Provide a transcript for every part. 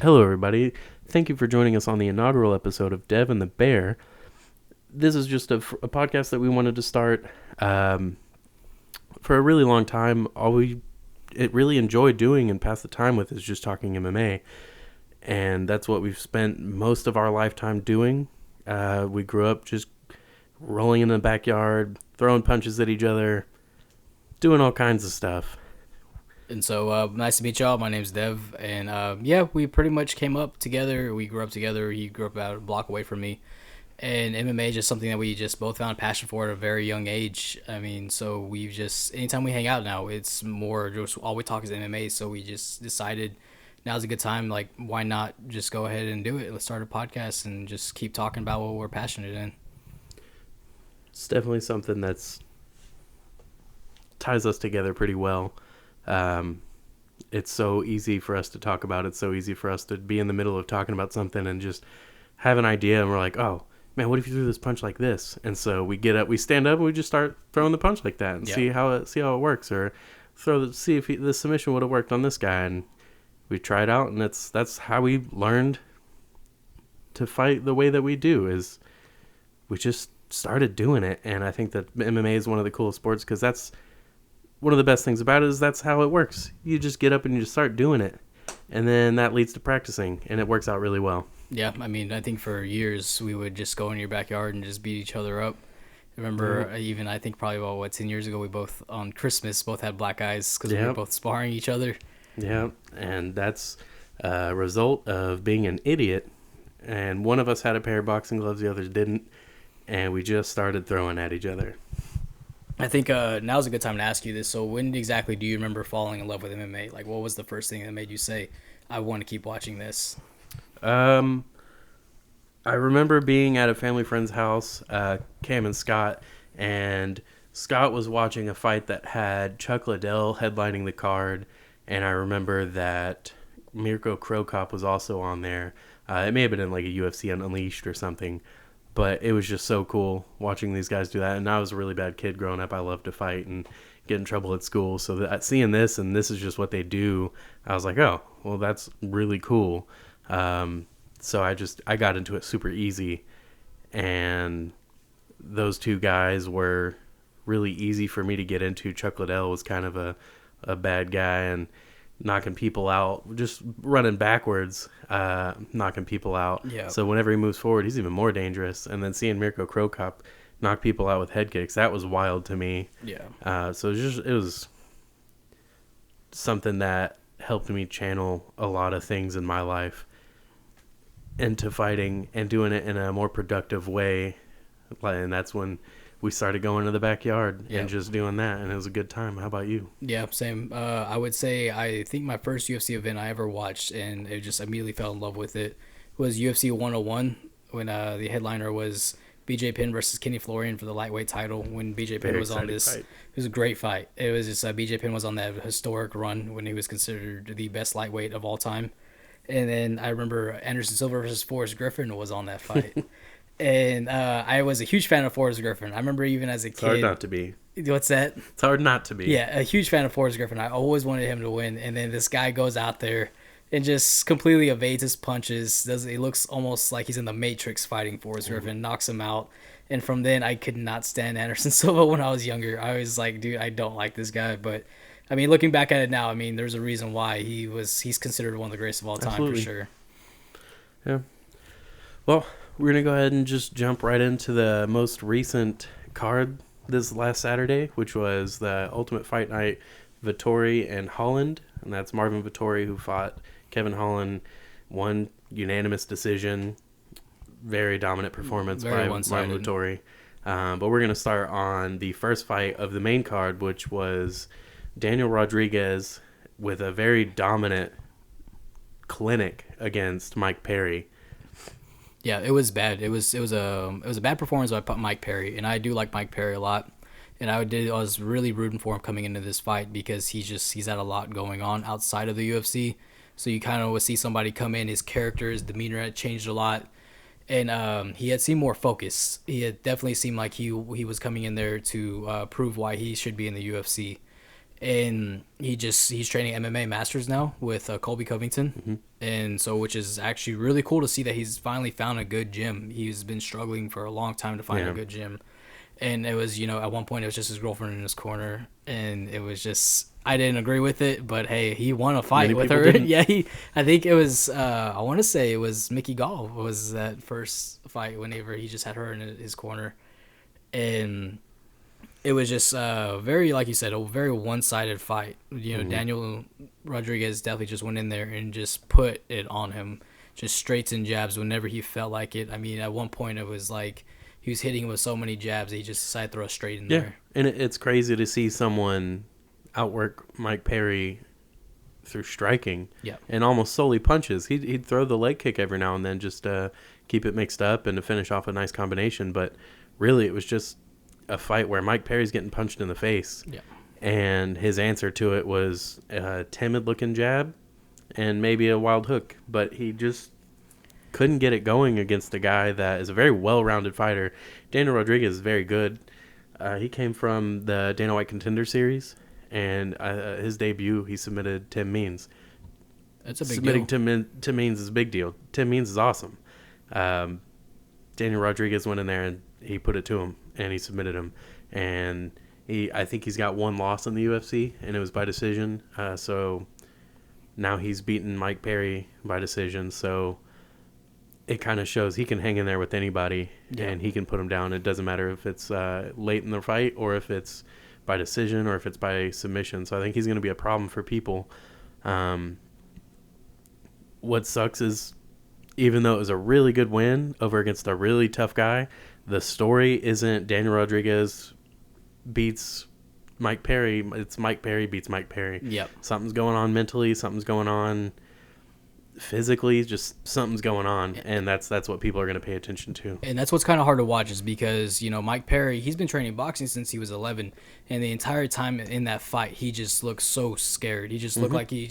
Hello, everybody. Thank you for joining us on the inaugural episode of Dev and the Bear. This is just a podcast that we wanted to start for a really long time. It really enjoyed doing and pass the time with is just talking MMA. And that's what we've spent most of our lifetime doing. We grew up just rolling in the backyard, throwing punches at each other, doing all kinds of stuff. And so, nice to meet y'all. My name's Dev, and we pretty much came up together. We grew up together. He grew up about a block away from me, and MMA is just something that we just both found passion for at a very young age. I mean, so we've just anytime we hang out now, it's more just all we talk is MMA. So we just decided now's a good time. Like, why not just go ahead and do it? Let's start a podcast and just keep talking about what we're passionate in. It's definitely something that's ties us together pretty well. It's so easy for us to talk about. It's so easy for us to be in the middle of talking about something and just have an idea, and we're like, oh man, what if you threw this punch like this? And so we get up, we stand up, and we just start throwing the punch like that and see how it works, or see if the submission would have worked on this guy. And we try it out, and that's how we learned to fight the way that we do. Is we just started doing it. And I think that MMA is one of the coolest sports because that's one of the best things about it is that's how it works. You just get up and you just start doing it. And then that leads to practicing, and it works out really well. Yeah, I mean, I think for years we would just go in your backyard and just beat each other up. I remember even, I think probably about, 10 years ago, we both, on Christmas, both had black eyes because we were both sparring each other. Yeah, and that's a result of being an idiot. And one of us had a pair of boxing gloves, the others didn't. And we just started throwing at each other. I think now's a good time to ask you this. So when exactly do you remember falling in love with MMA? Like, what was the first thing that made you say, I want to keep watching this? I remember being at a family friend's house, Cam and Scott, and Scott was watching a fight that had Chuck Liddell headlining the card, and I remember that Mirko Cro Cop was also on there. It may have been in like a UFC Unleashed or something. But it was just so cool watching these guys do that. And I was a really bad kid growing up. I loved to fight and get in trouble at school. So seeing this, and this is just what they do, I was like, oh, well, that's really cool. So I got into it super easy. And those two guys were really easy for me to get into. Chuck Liddell was kind of a bad guy and knocking people out, just running backwards, knocking people out. Yeah. So whenever he moves forward, he's even more dangerous. And then seeing Mirko Cro Cop knock people out with head kicks, that was wild to me. Yeah. So it was something that helped me channel a lot of things in my life into fighting and doing it in a more productive way. And that's when we started going to the backyard and just doing that, and it was a good time. How about you? Yeah, same. I would say I think my first UFC event I ever watched, and it just immediately fell in love with it, was UFC 101, when the headliner was BJ Penn versus Kenny Florian for the lightweight title. When BJ Penn was on this, it was a great fight. It was just BJ Penn was on that historic run when he was considered the best lightweight of all time. And then I remember Anderson Silva versus Forrest Griffin was on that fight. And I was a huge fan of Forrest Griffin. I remember even as a kid. It's hard not to be. What's that? It's hard not to be. Yeah, a huge fan of Forrest Griffin. I always wanted him to win. And then this guy goes out there and just completely evades his punches. He looks almost like he's in the Matrix fighting Forrest Griffin, knocks him out. And from then, I could not stand Anderson Silva when I was younger. I was like, dude, I don't like this guy. But, I mean, looking back at it now, I mean, there's a reason why he's considered one of the greatest of all time. Absolutely. For sure. Yeah. Well, we're going to go ahead and just jump right into the most recent card this last Saturday, which was the Ultimate Fight Night Vettori and Holland. And that's Marvin Vettori, who fought Kevin Holland, won unanimous decision. Very dominant performance by Marvin Vettori. But we're going to start on the first fight of the main card, which was Daniel Rodriguez with a very dominant clinic against Mike Perry. Yeah, it was bad. It was a bad performance by Mike Perry, and I do like Mike Perry a lot. And I was really rooting for him coming into this fight because he's had a lot going on outside of the UFC. So you kind of would see somebody come in, his character, his demeanor had changed a lot, and he had seemed more focused. He had definitely seemed like he was coming in there to prove why he should be in the UFC. and he's training MMA Masters now with Colby Covington, and so which is actually really cool to see that he's finally found a good gym. He's been struggling for a long time to find a good gym, and it was at one point it was just his girlfriend in his corner, and it was just I didn't agree with it, but hey, he won a fight with her. Yeah, I think it was I want to say it was Mickey Gall was that first fight whenever he just had her in his corner, and it was just very, like you said, a very one-sided fight. Daniel Rodriguez definitely just went in there and just put it on him, just straights and jabs whenever he felt like it. I mean, at one point it was like he was hitting him with so many jabs that he just decided to throw a straight in there. And it's crazy to see someone outwork Mike Perry through striking and almost solely punches. He'd throw the leg kick every now and then just to keep it mixed up and to finish off a nice combination. But really it was just a fight where Mike Perry's getting punched in the face, and his answer to it was a timid-looking jab and maybe a wild hook, but he just couldn't get it going against a guy that is a very well-rounded fighter. Daniel Rodriguez is very good. He came from the Dana White Contender Series, and his debut, he submitted Tim Means. That's a big Submitting deal. Tim Means is a big deal. Tim Means is awesome. Daniel Rodriguez went in there and he put it to him, and he submitted him. And I think he's got one loss in the UFC, and it was by decision. So now he's beaten Mike Perry by decision. So it kind of shows he can hang in there with anybody, and he can put him down. It doesn't matter if it's late in the fight or if it's by decision or if it's by submission. So I think he's going to be a problem for people. What sucks is, even though it was a really good win over against a really tough guy, the story isn't Daniel Rodriguez beats Mike Perry. It's Mike Perry beats Mike Perry. Yep. Something's going on mentally. Something's going on physically. Just something's going on, and that's what people are going to pay attention to. And that's what's kind of hard to watch is because, Mike Perry, he's been training boxing since he was 11. And the entire time in that fight, he just looked so scared. He just looked like he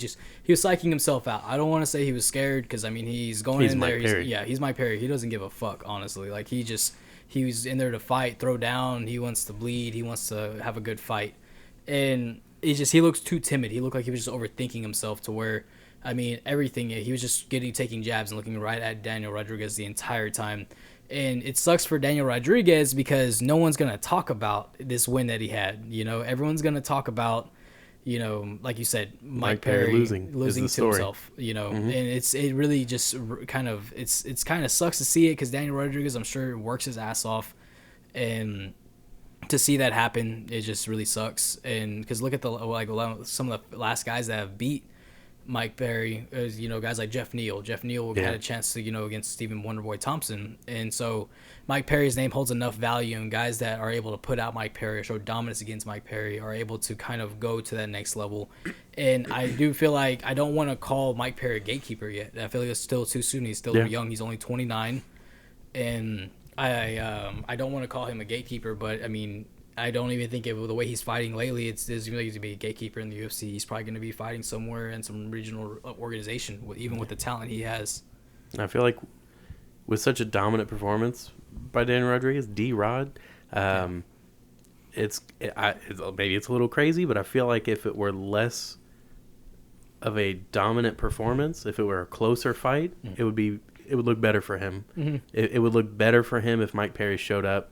was psyching himself out. I don't want to say he was scared because, I mean, he's going in there. He's Mike Perry. He doesn't give a fuck, honestly. Like, he was in there to fight, throw down. He wants to bleed. He wants to have a good fight. And he looks too timid. He looked like he was just overthinking himself to where, I mean, everything. He was just taking jabs and looking right at Daniel Rodriguez the entire time. And it sucks for Daniel Rodriguez because no one's going to talk about this win that he had. Everyone's going to talk about, like you said, Mike Perry losing to himself, and it really just kind of, it's kind of sucks to see it because Daniel Rodriguez, I'm sure, works his ass off. And to see that happen, it just really sucks. And because look at some of the last guys that have beat Mike Perry, guys like Jeff Neal. Jeff Neal had a chance to, against Stephen Wonderboy Thompson. And so Mike Perry's name holds enough value, and guys that are able to put out Mike Perry or show dominance against Mike Perry are able to kind of go to that next level. And I do feel like I don't want to call Mike Perry a gatekeeper yet. I feel like it's still too soon. He's still young. He's only 29. And I don't want to call him a gatekeeper, but I mean, I don't even think the way he's fighting lately, it's really to be a gatekeeper in the UFC. He's probably going to be fighting somewhere in some regional organization, even with the talent he has. I feel like with such a dominant performance by Daniel Rodriguez, D-Rod, maybe it's a little crazy, but I feel like if it were less of a dominant performance, if it were a closer fight, it would look better for him. It would look better for him if Mike Perry showed up.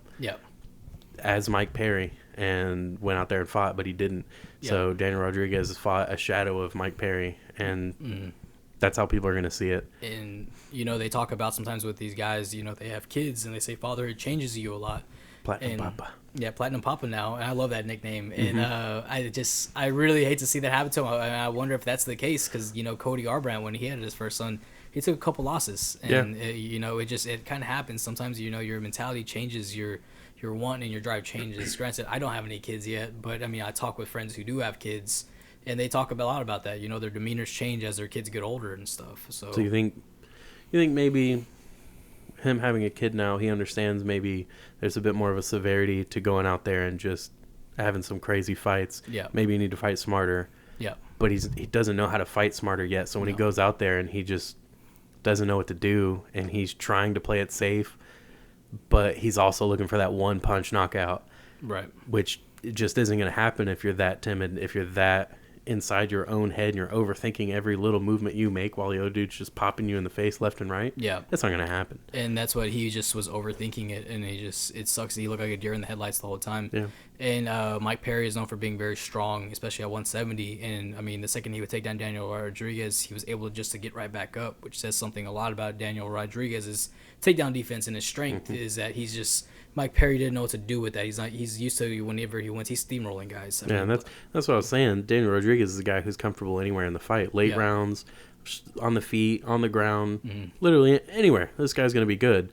As Mike Perry and went out there and fought, but he didn't. So Daniel Rodriguez fought a shadow of Mike Perry, and that's how people are going to see it. And, they talk about sometimes with these guys, they have kids, and they say fatherhood changes you a lot. Platinum Papa. Yeah, Platinum Papa now, and I love that nickname. And I really hate to see that happen to him. I wonder if that's the case because, Cody Garbrandt, when he had his first son, he took a couple losses. And, it kind of happens. Sometimes, your mentality changes, your want and your drive changes. Granted, I don't have any kids yet, but I mean, I talk with friends who do have kids, and they talk a lot about that. Their demeanors change as their kids get older and stuff. So you think maybe him having a kid now, he understands maybe there's a bit more of a severity to going out there and just having some crazy fights. Yeah. Maybe you need to fight smarter. Yeah. But he doesn't know how to fight smarter yet. So when he goes out there and he just doesn't know what to do, and he's trying to play it safe, but he's also looking for that one punch knockout. Right. which it just isn't going to happen if you're that timid, if you're that inside your own head and you're overthinking every little movement you make while the other dude's just popping you in the face left and right. Yeah. That's not going to happen. And that's what he just was overthinking it, and it sucks that he looked like a deer in the headlights the whole time. Yeah. And Mike Perry is known for being very strong, especially at 170. And I mean, the second he would take down Daniel Rodriguez, he was able to get right back up, which says something a lot about Daniel Rodriguez's takedown defense, and his strength is that he's just Mike Perry didn't know what to do with that. He's used to whenever he wins, he's steamrolling guys. And that's what I was saying. Daniel Rodriguez is a guy who's comfortable anywhere in the fight, late rounds, on the feet, on the ground, literally anywhere. This guy's going to be good.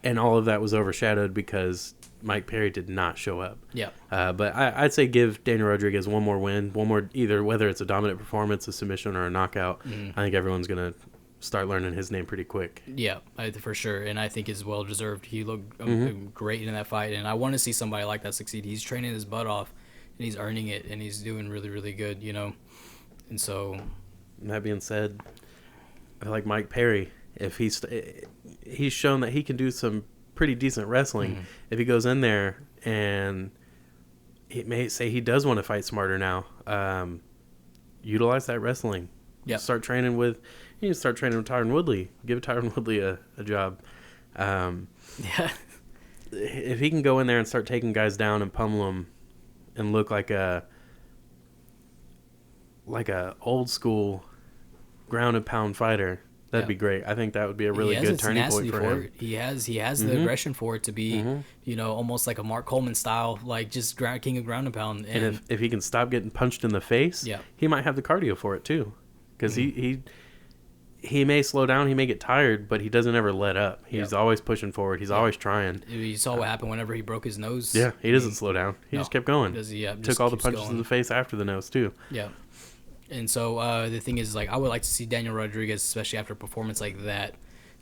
And all of that was overshadowed because Mike Perry did not show up. Yeah. But I'd say give Daniel Rodriguez one more win, either whether it's a dominant performance, a submission, or a knockout. I think everyone's going to start learning his name pretty quick. Yeah, for sure. And I think it's well deserved. He looked great in that fight, and I want to see somebody like that succeed. He's training his butt off, and he's earning it, and he's doing really, really good, And so, that being said, I feel like Mike Perry, if he's shown that he can do some pretty decent wrestling. If he goes in there and it may say he does want to fight smarter now, utilize that wrestling. Yeah. Start training with Tyron Woodley. Give Tyron Woodley a job. yeah. If he can go in there and start taking guys down and pummel them and look like a old school ground and pound fighter, that'd be great. I think that would be a really good turning point for him. He has the aggression for it to be, almost like a Mark Coleman style, like just king of ground and pound. And if he can stop getting punched in the face, he might have the cardio for it too. Because he may slow down, he may get tired, but he doesn't ever let up. He's always pushing forward. He's always trying. You saw what happened whenever he broke his nose. Yeah, he doesn't slow down. He just kept going. Took all the punches in the face after the nose too. Yeah. And so the thing is, like, I would like to see Daniel Rodriguez, especially after a performance like that,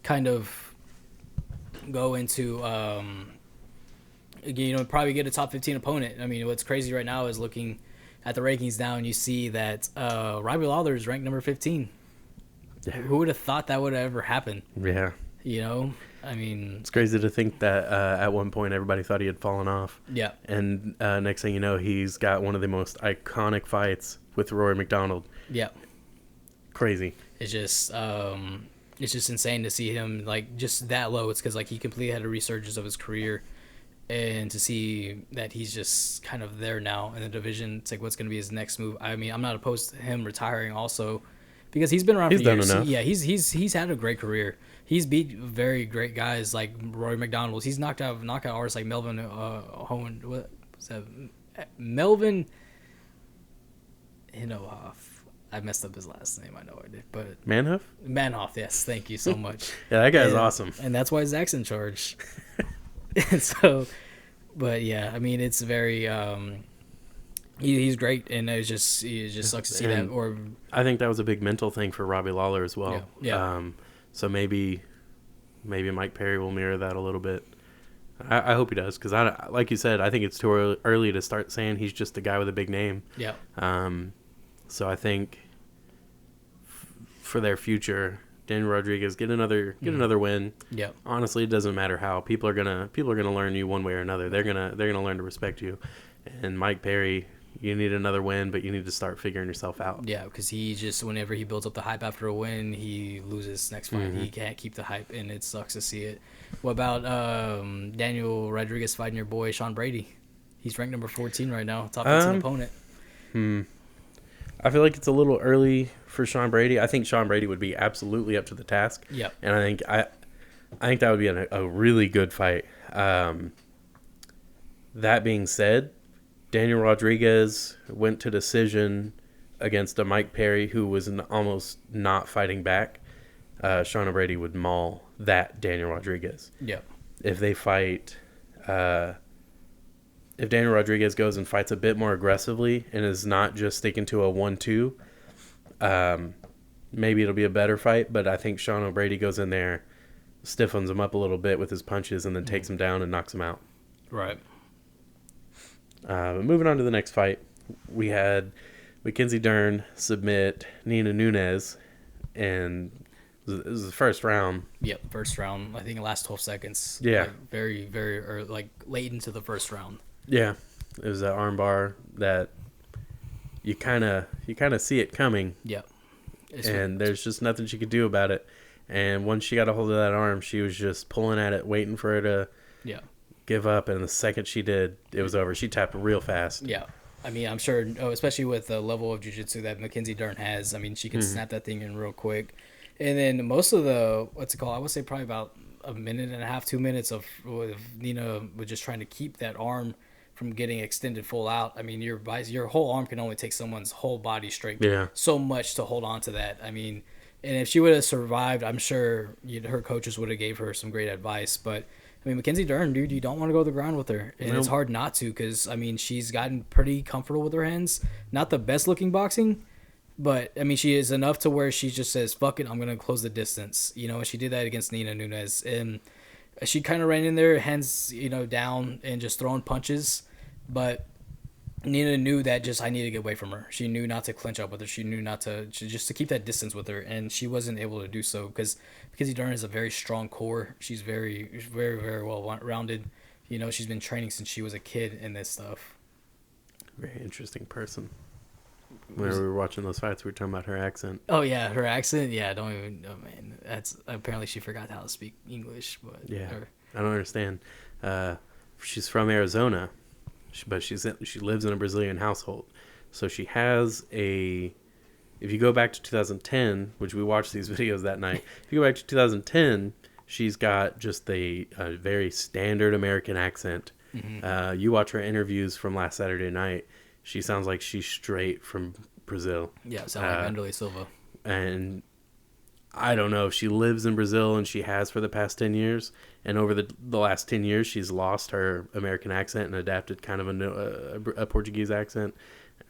kind of go into, probably get a top 15 opponent. I mean, what's crazy right now is looking at the rankings now, and you see that Robbie Lawler is ranked number 15. Yeah. Who would have thought that would have ever happened? Yeah. I mean, it's crazy to think that at one point everybody thought he had fallen off. Yeah. And next thing you know, he's got one of the most iconic fights with Rory McDonald. Yeah. Crazy. It's just insane to see him like just that low. It's because like he completely had a resurgence of his career, and to see that he's just kind of there now in the division, it's like what's going to be his next move. I mean, I'm not opposed to him retiring also, because he's been around for years. Done enough. Yeah, he's had a great career. He's beat very great guys like Rory McDonald. He's knocked out artists like Melvin Hohen. What was that? Melvin Inhofe. I messed up his last name. I know I did, but Manhoff. Yes, thank you so much. Yeah, that guy's awesome, and that's why Zach's in charge. And so, but yeah, I mean, it's very. He's great, and it just sucks to see that. Or I think that was a big mental thing for Robbie Lawler as well. Yeah. So maybe Mike Perry will mirror that a little bit. I hope he does, because like you said, I think it's too early to start saying he's just a guy with a big name. Yeah. So I think for their future, Daniel Rodriguez get another win. Yeah. Honestly, it doesn't matter how. People are gonna learn you one way or another. They're gonna learn to respect you. And Mike Perry, you need another win, but you need to start figuring yourself out. Yeah, because he just, whenever he builds up the hype after a win, he loses next fight. He can't keep the hype, and it sucks to see it. What about Daniel Rodriguez fighting your boy Sean Brady? He's ranked number 14 right now, top 15 opponent. I feel like it's a little early for Sean Brady. I think Sean Brady would be absolutely up to the task. Yeah. And I think that would be a really good fight. That being said, Daniel Rodriguez went to decision against a Mike Perry who was almost not fighting back. Sean Brady would maul that Daniel Rodriguez. Yeah. If they fight, if Daniel Rodriguez goes and fights a bit more aggressively and is not just sticking to a 1-2, maybe it'll be a better fight. But I think Sean O'Brady goes in there, stiffens him up a little bit with his punches, and then takes him down and knocks him out. Right. Moving on to the next fight, we had Mackenzie Dern submit Nina Nunes, and it was the first round. Yep, first round. I think the last 12 seconds. Yeah. Like very, very, or like late into the first round. Yeah, it was an armbar that you kind of see it coming, Yeah. It's, and there's just nothing she could do about it. And once she got a hold of that arm, she was just pulling at it, waiting for her to yeah. give up. And the second she did, it was over. She tapped real fast. Yeah. I mean, I'm sure, especially with the level of jiu-jitsu that Mackenzie Dern has, I mean, she can snap that thing in real quick. And then most of the, what's it called? I would say probably about a minute and a half, 2 minutes of Nina was just trying to keep that arm from getting extended full out. I mean, your whole arm can only take someone's whole body strength Yeah. so much to hold on to that. I mean, and if she would have survived, I'm sure her coaches would have gave her some great advice. But I mean, Mackenzie Dern, dude, you don't want to go to the ground with her, and it's hard not to because I mean, she's gotten pretty comfortable with her hands. Not the best looking boxing, but I mean, she is enough to where she just says, "Fuck it, I'm gonna close the distance." And she did that against Nina Nunes, and she kind of ran in there, hands down, and just throwing punches, but Nina knew that just I need to get away from her. She knew not to clinch up with her. She knew not to just to keep that distance with her, and she wasn't able to do so because Dern has a very strong core. She's very, very well rounded. She's been training since she was a kid in this stuff. Very interesting person. When we were watching those fights, we were talking about her accent. Oh yeah, her accent. Yeah, don't even. Oh man, that's apparently she forgot how to speak English. But Yeah, I don't understand. She's from Arizona, but she lives in a Brazilian household, so she has a. If you go back to 2010, which we watched these videos that night, if you go back to 2010, she's got just a very standard American accent. Mm-hmm. You watch her interviews from last Saturday night, she sounds like she's straight from Brazil. Yeah, sound like Wanderlei Silva. And I don't know if she lives in Brazil, and she has for the past 10 years. And over the last 10 years, she's lost her American accent and adapted kind of a Portuguese accent.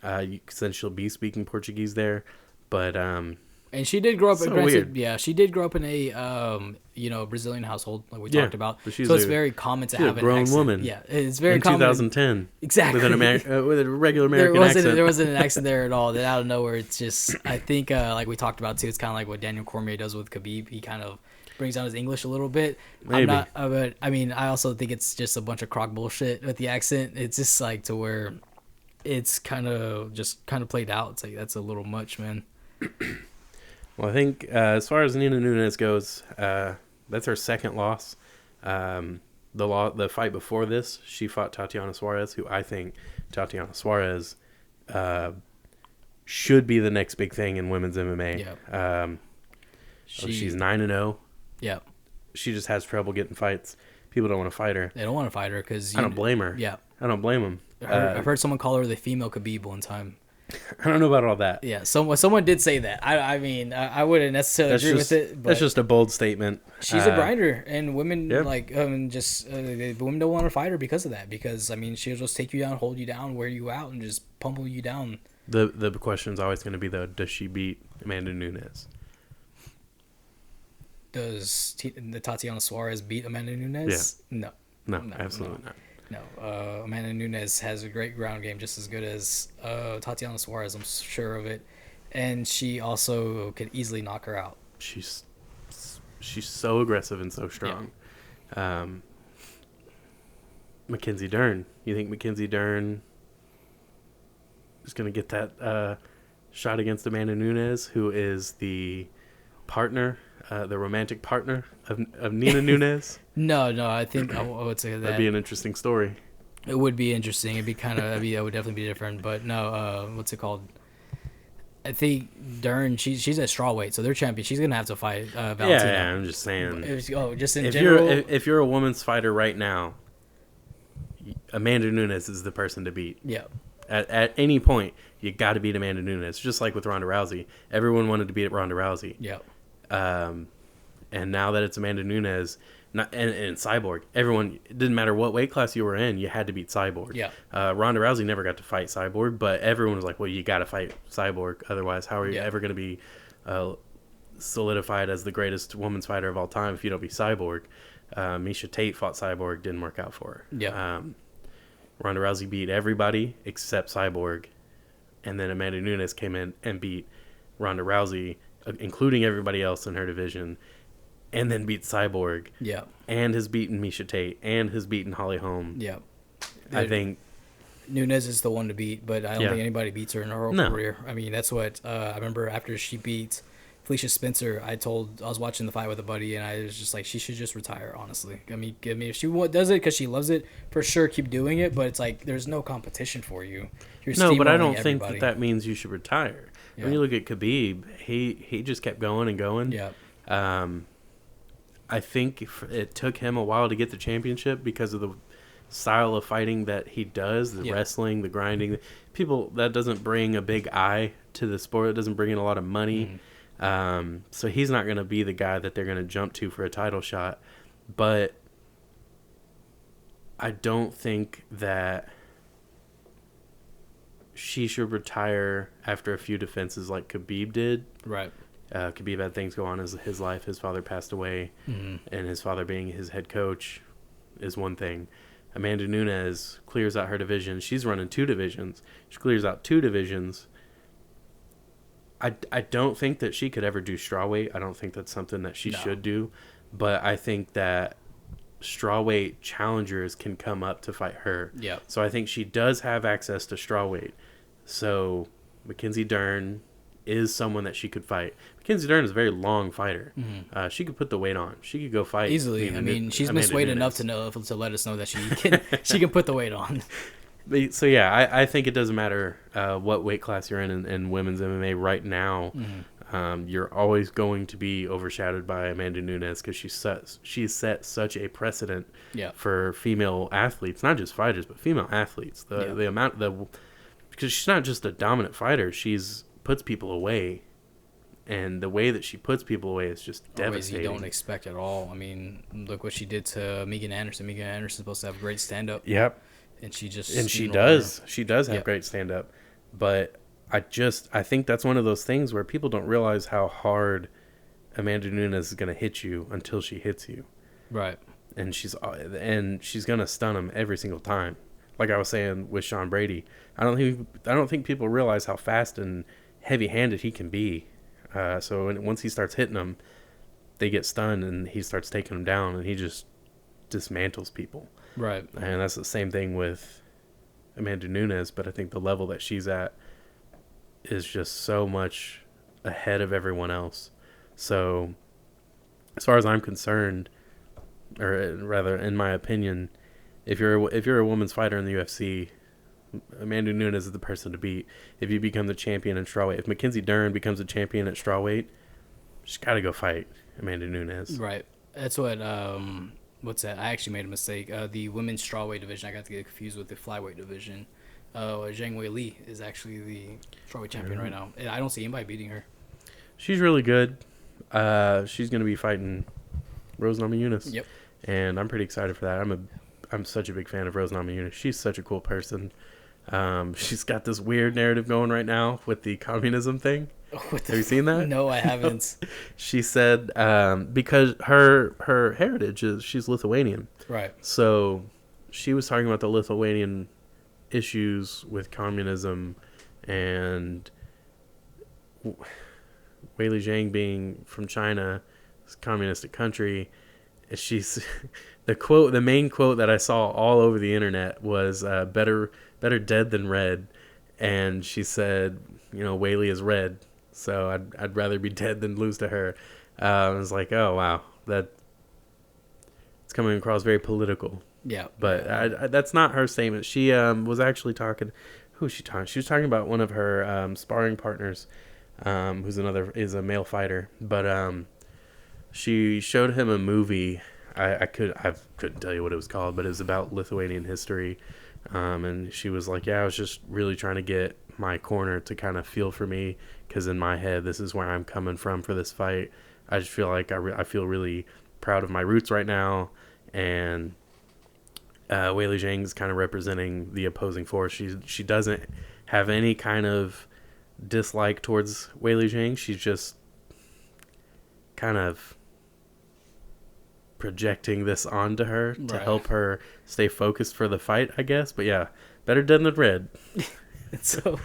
Then she'll be speaking Portuguese there. But and she did grow up. So granted, weird. Yeah, she did grow up in a Brazilian household like we talked about. But So it's very common to have a grown an accent. woman. Yeah, it's very in common. 2010, Exactly. with a regular American accent. There wasn't an accent there at all. That out of nowhere, it's just I think like we talked about too. It's kind of like what Daniel Cormier does with Khabib. He kind of brings down his English a little bit. Maybe. But I mean, I also think it's just a bunch of crock bullshit with the accent. It's just like to where it's kind of played out. It's like that's a little much, man. Well, I think as far as Nina Nunes goes, that's her second loss. The fight before this, she fought Tatiana Suarez, who I think Tatiana Suarez should be the next big thing in women's MMA. Yeah. She's 9-0. Yeah. She just has trouble getting fights. People don't want to fight her. They don't want to fight her because I don't blame her. Yeah. I don't blame them. I've heard someone call her the female Khabib one time. I don't know about all that. Yeah, someone did say that. I mean, I wouldn't necessarily agree with it. But that's just a bold statement. She's a grinder, and women Yep. women don't want to fight her because of that. Because I mean, she'll just take you down, hold you down, wear you out, and just pummel you down. The question's always going to be though: does she beat Amanda Nunes? Does the Tatiana Suarez beat Amanda Nunes? Yeah. No, absolutely not. No, Amanda Nunes has a great ground game, just as good as Tatiana Suarez. I'm sure of it, and she also could easily knock her out. She's so aggressive and so strong. Yeah. Mackenzie Dern. You think Mackenzie Dern is going to get that shot against Amanda Nunes, who is the partner, the romantic partner of Nina Nunes? No, I think I would say that. That'd be an interesting story. It would be interesting. It'd be kind of, it would definitely be different. But no, what's it called? I think Dern, she's at strawweight, so they're champion. She's gonna have to fight Valentina. Yeah, I'm just saying. Just in general. If you're a women's fighter right now, Amanda Nunes is the person to beat. Yeah. At any point, you got to beat Amanda Nunes. Just like with Ronda Rousey, everyone wanted to beat Ronda Rousey. Yeah. And now that it's Amanda Nunes, and Cyborg, everyone, it didn't matter what weight class you were in, you had to beat Cyborg. Yeah. Ronda Rousey never got to fight Cyborg, but everyone was like, well, you got to fight Cyborg. Otherwise, how are you ever going to be solidified as the greatest women's fighter of all time if you don't beat Cyborg? Miesha Tate fought Cyborg, didn't work out for her. Yeah. Ronda Rousey beat everybody except Cyborg, and then Amanda Nunes came in and beat Ronda Rousey, including everybody else in her division, and then beat Cyborg. Yeah. And has beaten Miesha Tate, and has beaten Holly Holm. Yeah. I think Nunes is the one to beat, but I don't think anybody beats her in her whole No. career. I mean, that's what I remember after she beat Felicia Spencer. I was watching the fight with a buddy, and I was just like, she should just retire. Honestly, I mean, if she does it because she loves it, for sure, keep doing it. But it's like there's no competition for you. You're no, but I steamrolling don't everybody. think that means you should retire. Yeah. When you look at Khabib, he just kept going and going. Yeah. I think it took him a while to get the championship because of the style of fighting that he does, the wrestling, the grinding. People, that doesn't bring a big eye to the sport. It doesn't bring in a lot of money. So he's not going to be the guy that they're going to jump to for a title shot. But I don't think that she should retire after a few defenses like Khabib did. Right. Khabib had things go on in his life. His father passed away, and his father being his head coach is one thing. Amanda Nunes clears out her division. She's running 2 divisions. She clears out 2 divisions. I don't think that she could ever do strawweight. I don't think that's something that she should do. But I think that strawweight challengers can come up to fight her. Yeah. So I think she does have access to strawweight. So Mackenzie Dern is someone that she could fight. Mackenzie Dern is a very long fighter. She could put the weight on. She could go fight easily. I mean, she's missed weight enough to let us know that she can put the weight on. So yeah, I think it doesn't matter what weight class you're in women's MMA right now. You're always going to be overshadowed by Amanda Nunes because she's set such a precedent for female athletes, not just fighters, but female athletes. The amount because she's not just a dominant fighter, she's puts people away, and the way that she puts people away is just devastating. You don't expect at all. I mean, look what she did to Megan Anderson. Megan Anderson's supposed to have great stand-up. Yep. And she does. She does have great stand-up. But I think that's one of those things where people don't realize how hard Amanda Nunes is going to hit you until she hits you. Right. And she's going to stun him every single time. Like I was saying with Sean Brady, I don't think people realize how fast and heavy-handed he can be. So once he starts hitting them, they get stunned, and he starts taking them down, and he just dismantles people. Right. And that's the same thing with Amanda Nunes, but I think the level that she's at is just so much ahead of everyone else. So as far as I'm concerned, or rather, in my opinion, if you're a women's fighter in the UFC, Amanda Nunes is the person to beat. If you become the champion in strawweight, if Mackenzie Dern becomes a champion at strawweight, she's got to go fight Amanda Nunes. Right. That's what. What's that? I actually made a mistake. The women's strawweight division, I got to get confused with the flyweight division. Zhang Wei Li is actually the strawweight champion right now. And I don't see anybody beating her. She's really good. She's going to be fighting Rose Namajunas. Yep. And I'm pretty excited for that. I'm such a big fan of Rose Namajunas. She's such a cool person. She's got this weird narrative going right now with the communism thing. Have you seen that? No, I haven't. She said because her heritage is she's Lithuanian. Right. So she was talking about the Lithuanian issues with communism and Weili Zhang being from China, it's a communistic country. She's the main quote that I saw all over the internet was better dead than red, and she said, Weili is red, so I'd rather be dead than lose to her. I was like, oh wow, it's coming across very political. Yeah, but that's not her statement. She was actually talking. Who is she talking? She was talking about one of her sparring partners, is a male fighter, but she showed him a movie. I couldn't tell you what it was called, but it was about Lithuanian history. And she was like, yeah, I was just really trying to get my corner to kind of feel for me, because in my head, this is where I'm coming from for this fight. I just feel like I feel really proud of my roots right now. And Weili Zhang is kind of representing the opposing force. She doesn't have any kind of dislike towards Weili Zhang. She's just kind of projecting this onto her to help her stay focused for the fight, I guess. But yeah, better dead than red. So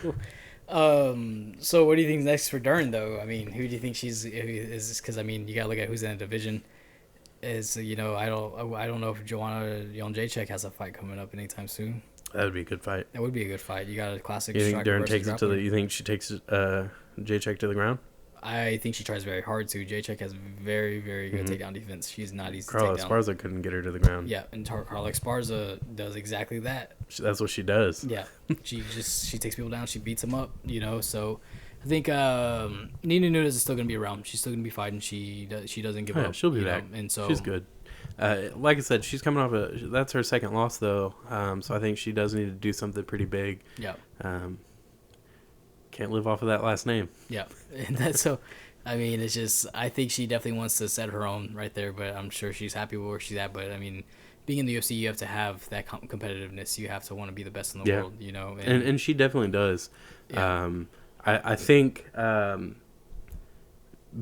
what do you think next for Dern, though? I mean, who do you think is this? Because I mean, you gotta look at who's in the division. is I don't know if Joanna Jędrzejczyk has a fight coming up anytime soon. That would be a good fight. That would be a good fight. You got a classic You think striker Dern versus takes it to the? grappler. You think she takes Jacek to the ground? I think she tries very hard to. Jacek has very, very good takedown defense. She's not easy to Carla take down. Esparza couldn't get her to the ground. Yeah, and Carla Esparza does exactly that. That's what she does. Yeah, she takes people down. She beats them up. So I think Nina Nunes is still gonna be around. She's still gonna be fighting. She doesn't give up. She'll be back. And so she's good. Like I said, she's coming off that's her second loss though. So I think she does need to do something pretty big. Yeah. Can't live off of that last name. Yeah, and that's so. I mean, it's just I think she definitely wants to set her own right there, but I'm sure she's happy with where she's at. But I mean, being in the UFC, you have to have that competitiveness. You have to want to be the best in the world. And she definitely does. Yeah. I think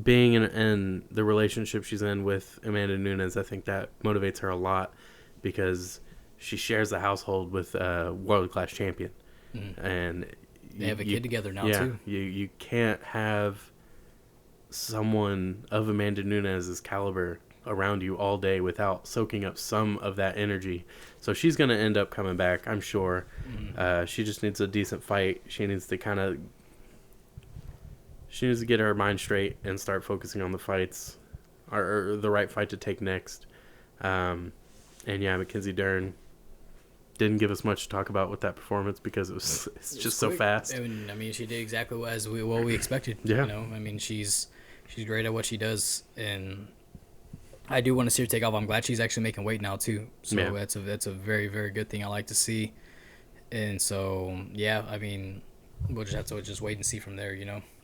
being in the relationship she's in with Amanda Nunes, I think that motivates her a lot because she shares the household with a world-class champion. And they have a kid together now, too. You can't have someone of Amanda Nunes' caliber around you all day without soaking up some of that energy. So she's going to end up coming back, I'm sure. She just needs a decent fight. She needs to get her mind straight and start focusing on the fights or the right fight to take next. And yeah, Mackenzie Dern didn't give us much to talk about with that performance because it's just so fast. I mean, she did exactly what we expected. Yeah. I mean, she's great at what she does, and I do want to see her take off. I'm glad she's actually making weight now too. So that's a very, very good thing I like to see. And so yeah, I mean, we'll just have to just wait and see from there.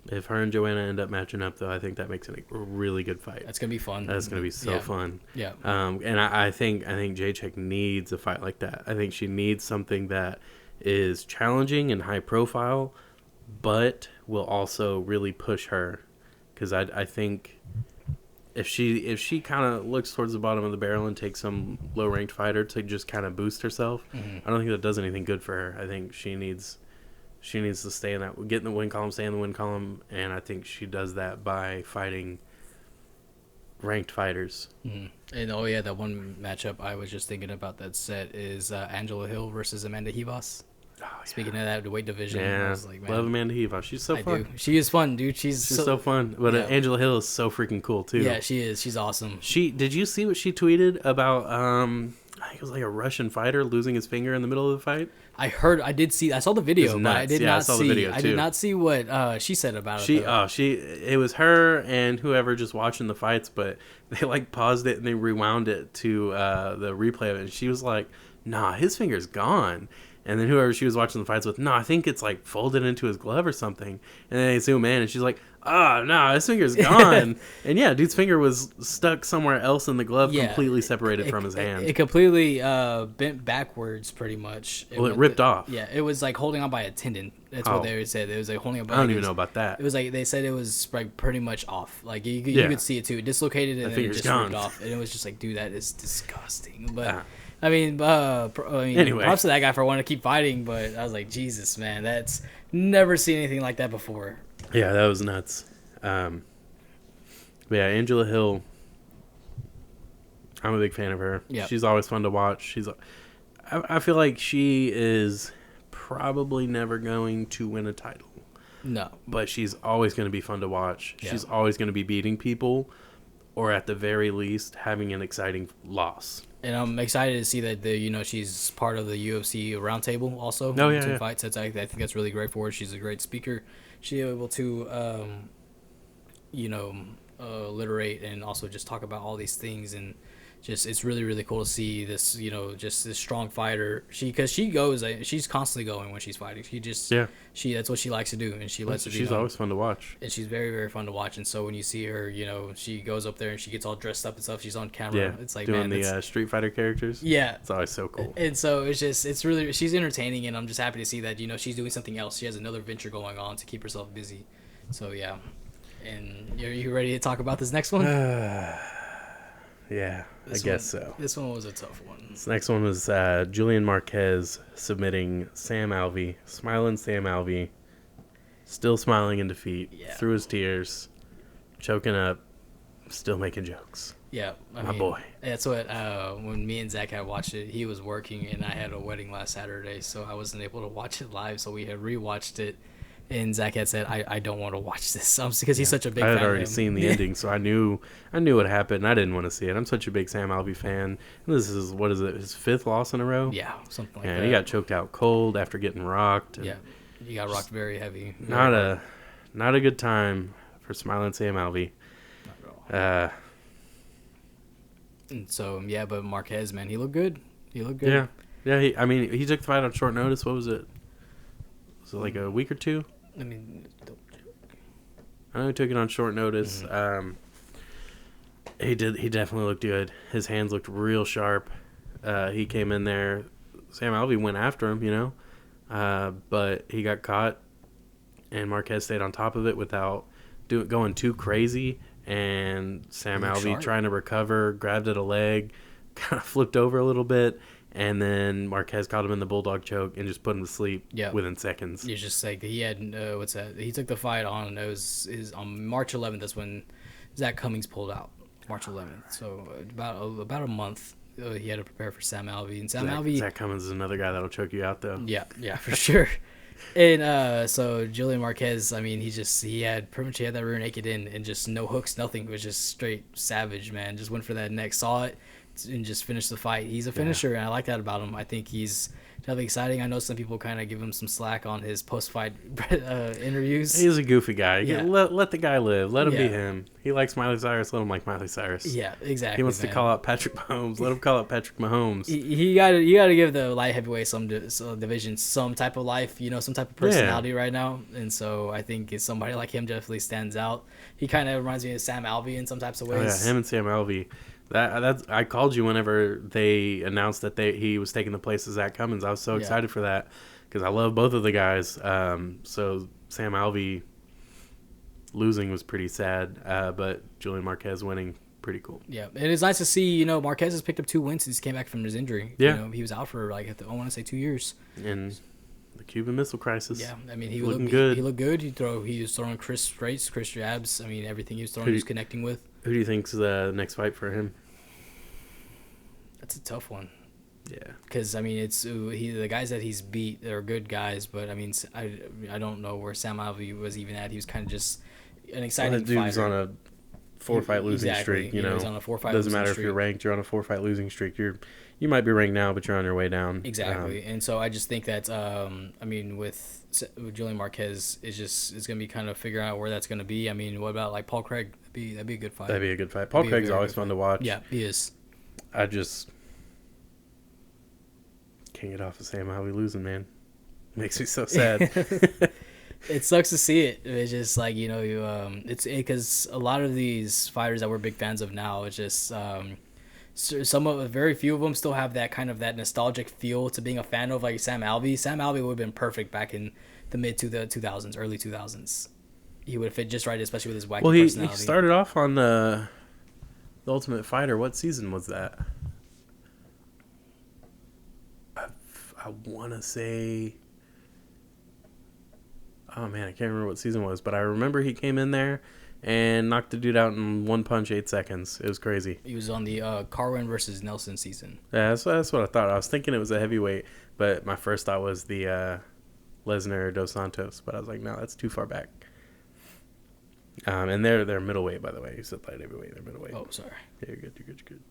If her and Joanna end up matching up, though, I think that makes it a really good fight. That's gonna be fun. That's gonna be so fun. Yeah. And I think Jacek needs a fight like that. I think she needs something that is challenging and high profile, but will also really push her. Because I think if she kind of looks towards the bottom of the barrel and takes some low ranked fighter to just kind of boost herself, I don't think that does anything good for her. I think she needs to stay in that, get in the win column, stay in the win column, and I think she does that by fighting ranked fighters. And that one matchup I was just thinking about that set is Angela Hill versus Amanda Ribas. Speaking of that, the weight division, I was like, man, love Amanda Ribas. She's so fun. She is fun, dude. She's so fun. But Angela Hill is so freaking cool too. Yeah, she is. She's awesome. Did you see what she tweeted about? I think it was like a Russian fighter losing his finger in the middle of the fight. I saw the video, but I did not see. The video too. I did not see what she said about it. It was her and whoever just watching the fights, but they like paused it and they rewound it to the replay of it, and she was like, "Nah, his finger's gone." And then whoever she was watching the fights with, "No, I think it's like folded into his glove or something." And then they zoom in, and she's like, "Oh, no, his finger's gone." And yeah, dude's finger was stuck somewhere else in the glove, completely separated from his hand. It completely bent backwards, pretty much. It ripped off. Yeah, it was like holding on by a tendon. That's what they said. It was like holding on by. I don't even know about that. It was like they said it was like pretty much off. Like you could see it too. It dislocated and then it just ripped off. And it was just like, dude, that is disgusting. But. I mean, anyway, props to that guy for wanting to keep fighting, but I was like, Jesus, man, that's never seen anything like that before. Yeah, that was nuts. But yeah, Angela Hill, I'm a big fan of her. Yeah. She's always fun to watch. I feel like she is probably never going to win a title. No. But she's always going to be fun to watch. Yeah. She's always going to be beating people, or at the very least, having an exciting loss. And I'm excited to see that she's part of the UFC roundtable also. Oh, yeah, two fights. I think that's really great for her. She's a great speaker. She's able to, alliterate and also just talk about all these things, and just it's really, really cool to see this. Just this strong fighter. She's constantly going when she's fighting. That's what she likes to do, and she lets it. She's always fun to watch, and she's very, very fun to watch. And so when you see her, she goes up there and she gets all dressed up and stuff. She's on camera. Yeah, it's like doing the Street Fighter characters. Yeah, it's always so cool. And so it's really, she's entertaining, and I'm just happy to see that she's doing something else. She has another venture going on to keep herself busy. So yeah, and are you ready to talk about this next one? Yeah, I guess so. This one was a tough one. This next one was Julian Marquez submitting Sam Alvey. Smiling Sam Alvey. Still smiling in defeat. Yeah. Through his tears. Choking up. Still making jokes. Yeah, My boy. That's what when me and Zach had watched it, he was working and I had a wedding last Saturday, so I wasn't able to watch it live. So we had rewatched it, and Zach had said, "I don't want to watch this," because he's such a big I fan had already of him. seen the ending, so I knew what happened. I didn't want to see it. I'm such a big Sam Alvey fan. This is, what is it, his 5th loss in a row? Yeah, something like And that. he got choked out cold after getting rocked. And Yeah, he got rocked very heavy. not a good time for smiling Sam Alvey. Not at all. And so yeah, but Marquez, man, he looked good. He looked good. Yeah. He took the fight on short notice. What was it? Was it like a week or two? I mean, I know he took it on short notice. Mm-hmm. He definitely looked good. His hands looked real sharp. He came in there. Sam Alvey went after him, but he got caught, and Marquez stayed on top of it without going too crazy. And Sam Alvey, trying to recover, grabbed at a leg, kind of flipped over a little bit, and then Marquez caught him in the bulldog choke and just put him to sleep within seconds. It's just like he had what's that? He took the fight on on March 11th. That's when Zach Cummings pulled out. March 11th. So about a month. He had to prepare for Sam Alvey, and Zach Cummings is another guy that'll choke you out, though. Yeah, for sure. And so Julian Marquez, I mean, he had that rear naked in and just no hooks, nothing. It was just straight savage, man. Just went for that neck, saw it, and just finished the fight. He's a finisher, and I like that about him. I think he's definitely exciting. I know some people kind of give him some slack on his post-fight interviews. He's a goofy guy. Yeah. Let the guy live. Let him be him. He likes Miley Cyrus. Let him like Miley Cyrus. Yeah, exactly. He wants to call out Patrick Mahomes. Let him call out Patrick Mahomes. You got to give the light heavyweight some division some type of life, some type of personality right now. And so I think somebody like him definitely stands out. He kind of reminds me of Sam Alvey in some types of ways. Oh, yeah, him and Sam Alvey. That's I called you whenever they announced that he was taking the place of Zach Cummings. I was so excited for that because I love both of the guys. So Sam Alvey losing was pretty sad, but Julian Marquez winning, pretty cool. Yeah, and it's nice to see. Marquez has picked up 2 wins since he came back from his injury. Yeah, he was out for I want to say 2 years. And the Cuban Missile Crisis. Yeah, I mean he looked good. He looked good. He was throwing crisp straights, crisp jabs. I mean everything he was throwing, he was connecting with. Who do you think's the next fight for him? That's a tough one. Yeah, because I mean it's the guys that he's beat. They're good guys, but I mean I don't know where Sam Alvey was even at. He was kind of just an exciting fighter. Dude's on a 4-fight losing streak. He's on a 4-fight. Doesn't matter if you're ranked. You're on a 4-fight losing streak. You might be ranked now, but you're on your way down. Exactly, and so I just think that I mean with Julian Marquez it's going to be kind of figuring out where that's going to be. I mean, what about like Paul Craig? That'd be a good fight. That'd be a good fight. Paul Craig's always fun to watch. Yeah, he is. I just can't get off of Sam Alvey losing, man. Makes me so sad. It sucks to see it. It's just like it's because a lot of these fighters that we're big fans of now, it's just very few of them still have that kind of that nostalgic feel to being a fan of, like Sam Alvey. Sam Alvey would have been perfect back in the mid to the 2000s, early 2000s. He would have fit just right, especially with his wacky personality. Well, he started off on the Ultimate Fighter. What season was that? I want to say... Oh, man, I can't remember what season it was, but I remember he came in there and knocked the dude out in 1 punch, 8 seconds. It was crazy. He was on the Carwin versus Nelson season. Yeah, that's what I thought. I was thinking it was a heavyweight, but my first thought was the Lesnar Dos Santos, but I was like, no, that's too far back. And they're middleweight, by the way. You said light heavyweight, they're middleweight. Oh, sorry. Yeah, you're good.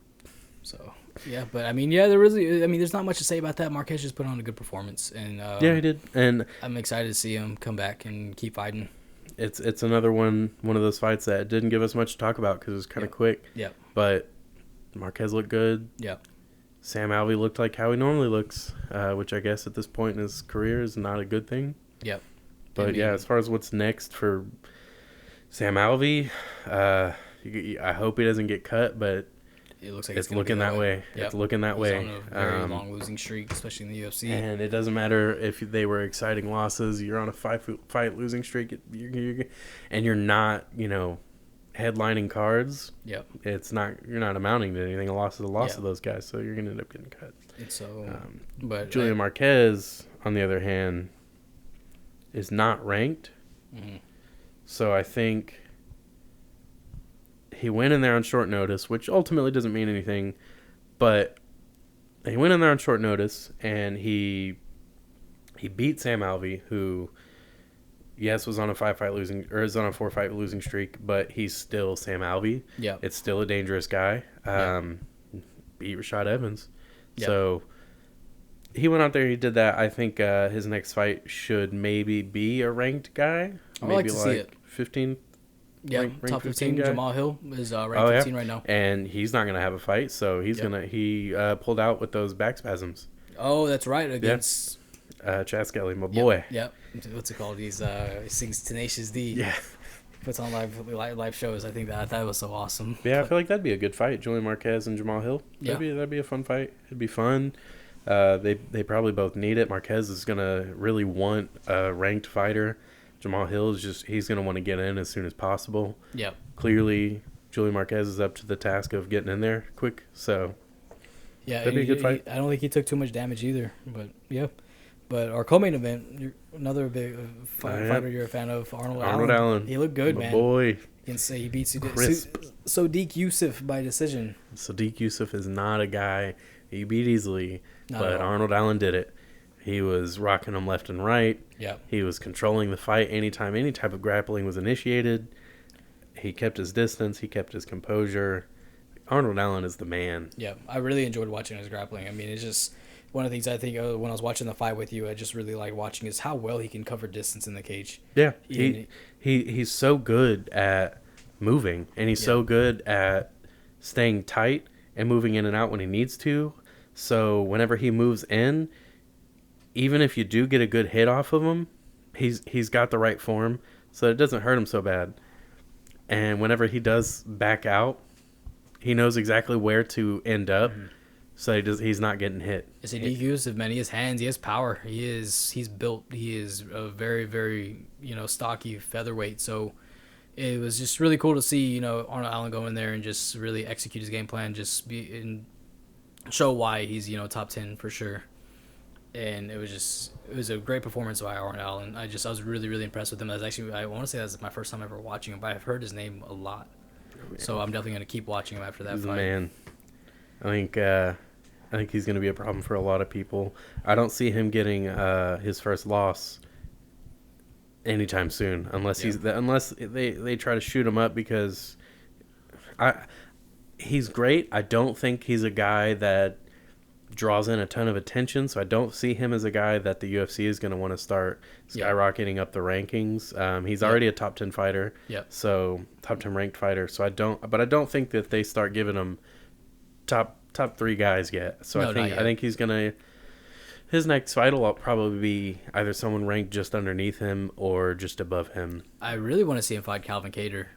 So, yeah, but I mean, there's not much to say about that. Marquez just put on a good performance, and yeah, he did, and I'm excited to see him come back and keep fighting. It's another one of those fights that didn't give us much to talk about because it was kind of quick. Yeah. But Marquez looked good. Yeah. Sam Alvey looked like how he normally looks, which I guess at this point in his career is not a good thing. Yep. But as far as what's next for Sam Alvey, I hope he doesn't get cut, but it looks like it's looking that way. Yep. It's looking that way. On a very long losing streak, especially in the UFC. And it doesn't matter if they were exciting losses. You're on a fight losing streak, and you're not, headlining cards. Yep. You're not amounting to anything. A loss is a loss of those guys, so you're gonna end up getting cut. And so, but Julian Marquez, on the other hand, is not ranked. Mm-hmm. So I think he went in there on short notice, which ultimately doesn't mean anything, but he went in there on short notice and he beat Sam Alvey, who, yes, was on a 5-fight losing, or is on a 4-fight losing streak, but he's still Sam Alvey. Yeah. It's still a dangerous guy. Beat Rashad Evans. Yeah. So he went out there, he did that. I think his next fight should maybe be a ranked guy. I'd Maybe like to see it. 15. Yeah, ranked top 15 15. guy. Jamal Hill is ranked 15 right now. And he's not going to have a fight, so he pulled out with those back spasms. Oh, that's right, against... Chad Skelly, my boy. Yep. What's it called? He sings Tenacious D. Yeah. Puts on live shows. I think that was so awesome. Yeah, I feel like that'd be a good fight. Julian Marquez and Jamal Hill. That'd be a fun fight. It'd be fun. They probably both need it. Marquez is gonna really want a ranked fighter. Jamal Hill he's gonna want to get in as soon as possible. Yep. Clearly, Julian Marquez is up to the task of getting in there quick. So yeah, that'd be a good fight. I don't think he took too much damage either. But yeah. But our co-main event, another big fighter you're a fan of, Arnold Allen. He looked good, man. Boy. You can say he beats Crisp. Sodiq Yusuff by decision. Sodiq Yusuff is not a guy you beat easily, Not but Arnold Allen did it. He was rocking him left and right. Yeah. He was controlling the fight anytime any type of grappling was initiated. He kept his distance. He kept his composure. Arnold Allen is the man. Yeah, I really enjoyed watching his grappling. I mean, it's just one of the things I think when I was watching the fight with you, I just really like watching is how well he can cover distance in the cage. Yeah, he's so good at moving, and he's so good at staying tight and moving in and out when he needs to. So whenever he moves in, even if you do get a good hit off of him, he's got the right form, so it doesn't hurt him so bad. And whenever he does back out, he knows exactly where to end up. Mm-hmm. So he's not getting hit. Sodiq Yusuff, man, he has hands, he has power. He's built. He is a very, very, stocky featherweight. So it was just really cool to see, Arnold Allen go in there and just really execute his game plan, just be and show why he's, top 10 for sure. And it was a great performance by Arnold Allen. I was really, really impressed with him. I want to say that's my first time ever watching him, but I've heard his name a lot. So I'm definitely going to keep watching him after that He's fight. Man, I think he's going to be a problem for a lot of people. I don't see him getting his first loss anytime soon, unless they try to shoot him up, because he's great. I don't think he's a guy that draws in a ton of attention, so I don't see him as a guy that the UFC is going to want to start skyrocketing up the rankings. He's already a top 10 fighter, so top 10 ranked fighter. So I don't think that they start giving him top 3 guys yet. So I think he's gonna, his next fight will probably be either someone ranked just underneath him or just above him. I really want to see him fight Calvin Kattar.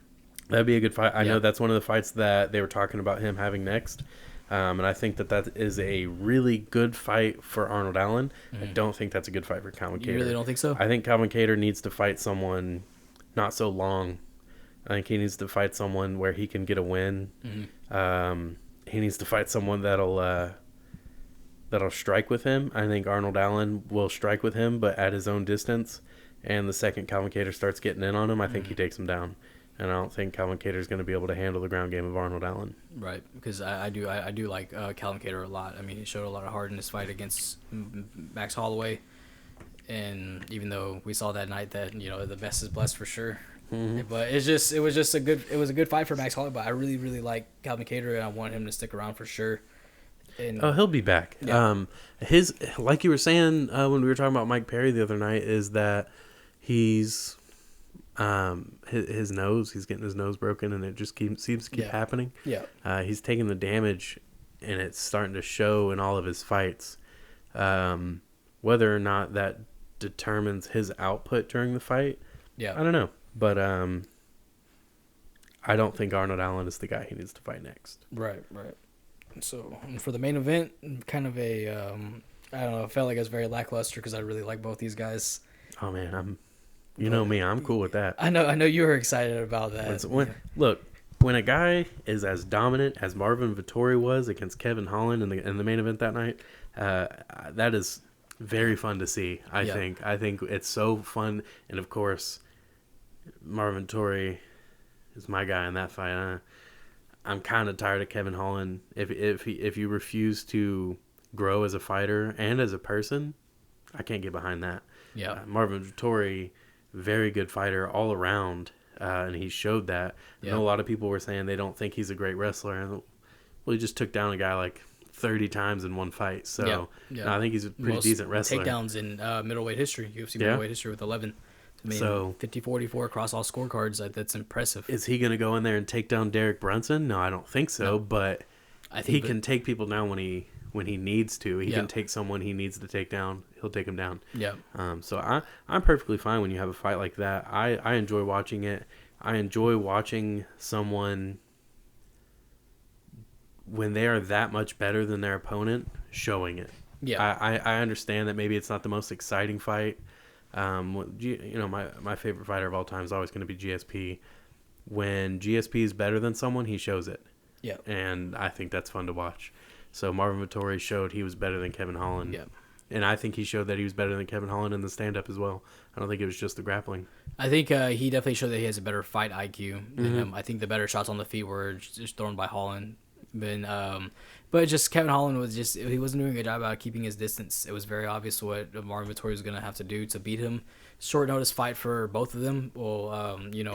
That'd be a good fight. I know that's one of the fights that they were talking about him having next. And I think that is a really good fight for Arnold Allen. Mm-hmm. I don't think that's a good fight for Calvin Kattar. You really don't think so? I think Calvin Kattar needs to fight someone not so long. I think he needs to fight someone where he can get a win. Mm-hmm. He needs to fight someone that'll strike with him. I think Arnold Allen will strike with him, but at his own distance. And the second Calvin Kattar starts getting in on him, I think he takes him down. And I don't think Calvin Kattar is going to be able to handle the ground game of Arnold Allen. Right, because I do like Calvin Kattar a lot. I mean, he showed a lot of heart in his fight against Max Holloway, and even though we saw that night that the best is blessed for sure. Mm-hmm. But it was a good fight for Max Holloway. But I really, really like Calvin Kattar, and I want him to stick around for sure. And he'll be back. Yeah. His, like you were saying when we were talking about Mike Perry the other night, is that he's his nose, he's getting his nose broken, and it just seems to keep happening. Yeah. He's taking the damage, and it's starting to show in all of his fights. Whether or not that determines his output during the fight, I don't know. But I don't think Arnold Allen is the guy he needs to fight next. Right. So for the main event, kind of I don't know, I felt like it was very lackluster because I really like both these guys. Oh man, I'm cool with that. I know you were excited about that. Look, when a guy is as dominant as Marvin Vettori was against Kevin Holland in the main event that night, that is very fun to see. I think it's so fun, and of course, Marvin Vettori is my guy in that fight. I'm kind of tired of Kevin Holland. If you refuse to grow as a fighter and as a person, I can't get behind that. Yeah. Marvin Vettori, very good fighter all around, and he showed that. I know a lot of people were saying they don't think he's a great wrestler. And, well, he just took down a guy like 30 times in one fight. So no, I think he's a pretty decent wrestler. Takedowns in middleweight history, UFC middleweight history with 11. I mean, so 50-44 across all scorecards. That's impressive. Is he going to go in there and take down Derek Brunson? No, I don't think so. No. But I think he can take people down when he needs to. He can take someone he needs to take down. He'll take him down. Yeah. So I'm perfectly fine when you have a fight like that. I enjoy watching it. I enjoy watching someone when they are that much better than their opponent showing it. Yeah. I understand that maybe it's not the most exciting fight. My favorite fighter of all time is always going to be GSP. When GSP is better than someone, he shows it. Yeah. And I think that's fun to watch. So Marvin Vettori showed he was better than Kevin Holland. Yeah. And I think he showed that he was better than Kevin Holland in the stand-up as well. I don't think it was just the grappling. I think he definitely showed that he has a better fight IQ than him. I think the better shots on the feet were just thrown by Holland. But just Kevin Holland he wasn't doing a good job about keeping his distance. It was very obvious what Marvin Vettori was going to have to do to beat him. Short notice fight for both of them. Well,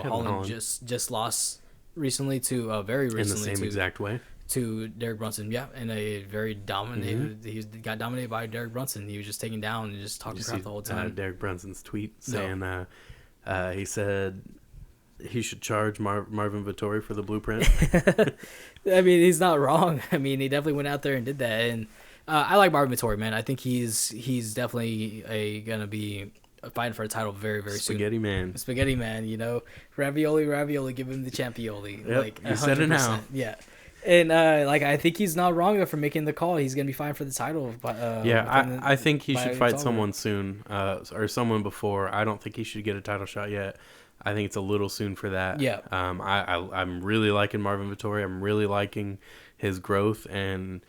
Holland just lost recently to very recently in the same exact way to Derek Brunson. Yeah, in a very dominated. He got dominated by Derek Brunson. He was just taken down and just talking crap the whole time. Derek Brunson's tweet saying he said he should charge Marvin Vettori for the blueprint. I mean, he's not wrong. I mean, he definitely went out there and did that. And I like Marvin Vettori, man. I think he's definitely gonna be fighting for a title very, very soon. Spaghetti man. Ravioli, give him the champioli. Yep, like, you said it now. Yeah. And I think he's not wrong though for making the call. He's gonna be fighting for the title. I think he should fight someone soon, or someone before. I don't think he should get a title shot yet. I think it's a little soon for that. Yeah. I'm really liking Marvin Vettori. I'm really liking his growth and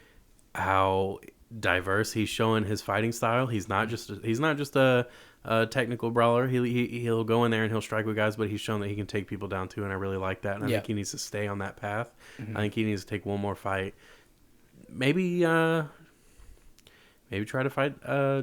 how diverse he's showing his fighting style. He's not just a technical brawler. He'll go in there and he'll strike with guys, but he's shown that he can take people down too, and I really like that. And I think he needs to stay on that path. Mm-hmm. I think he needs to take one more fight. Maybe try to fight. I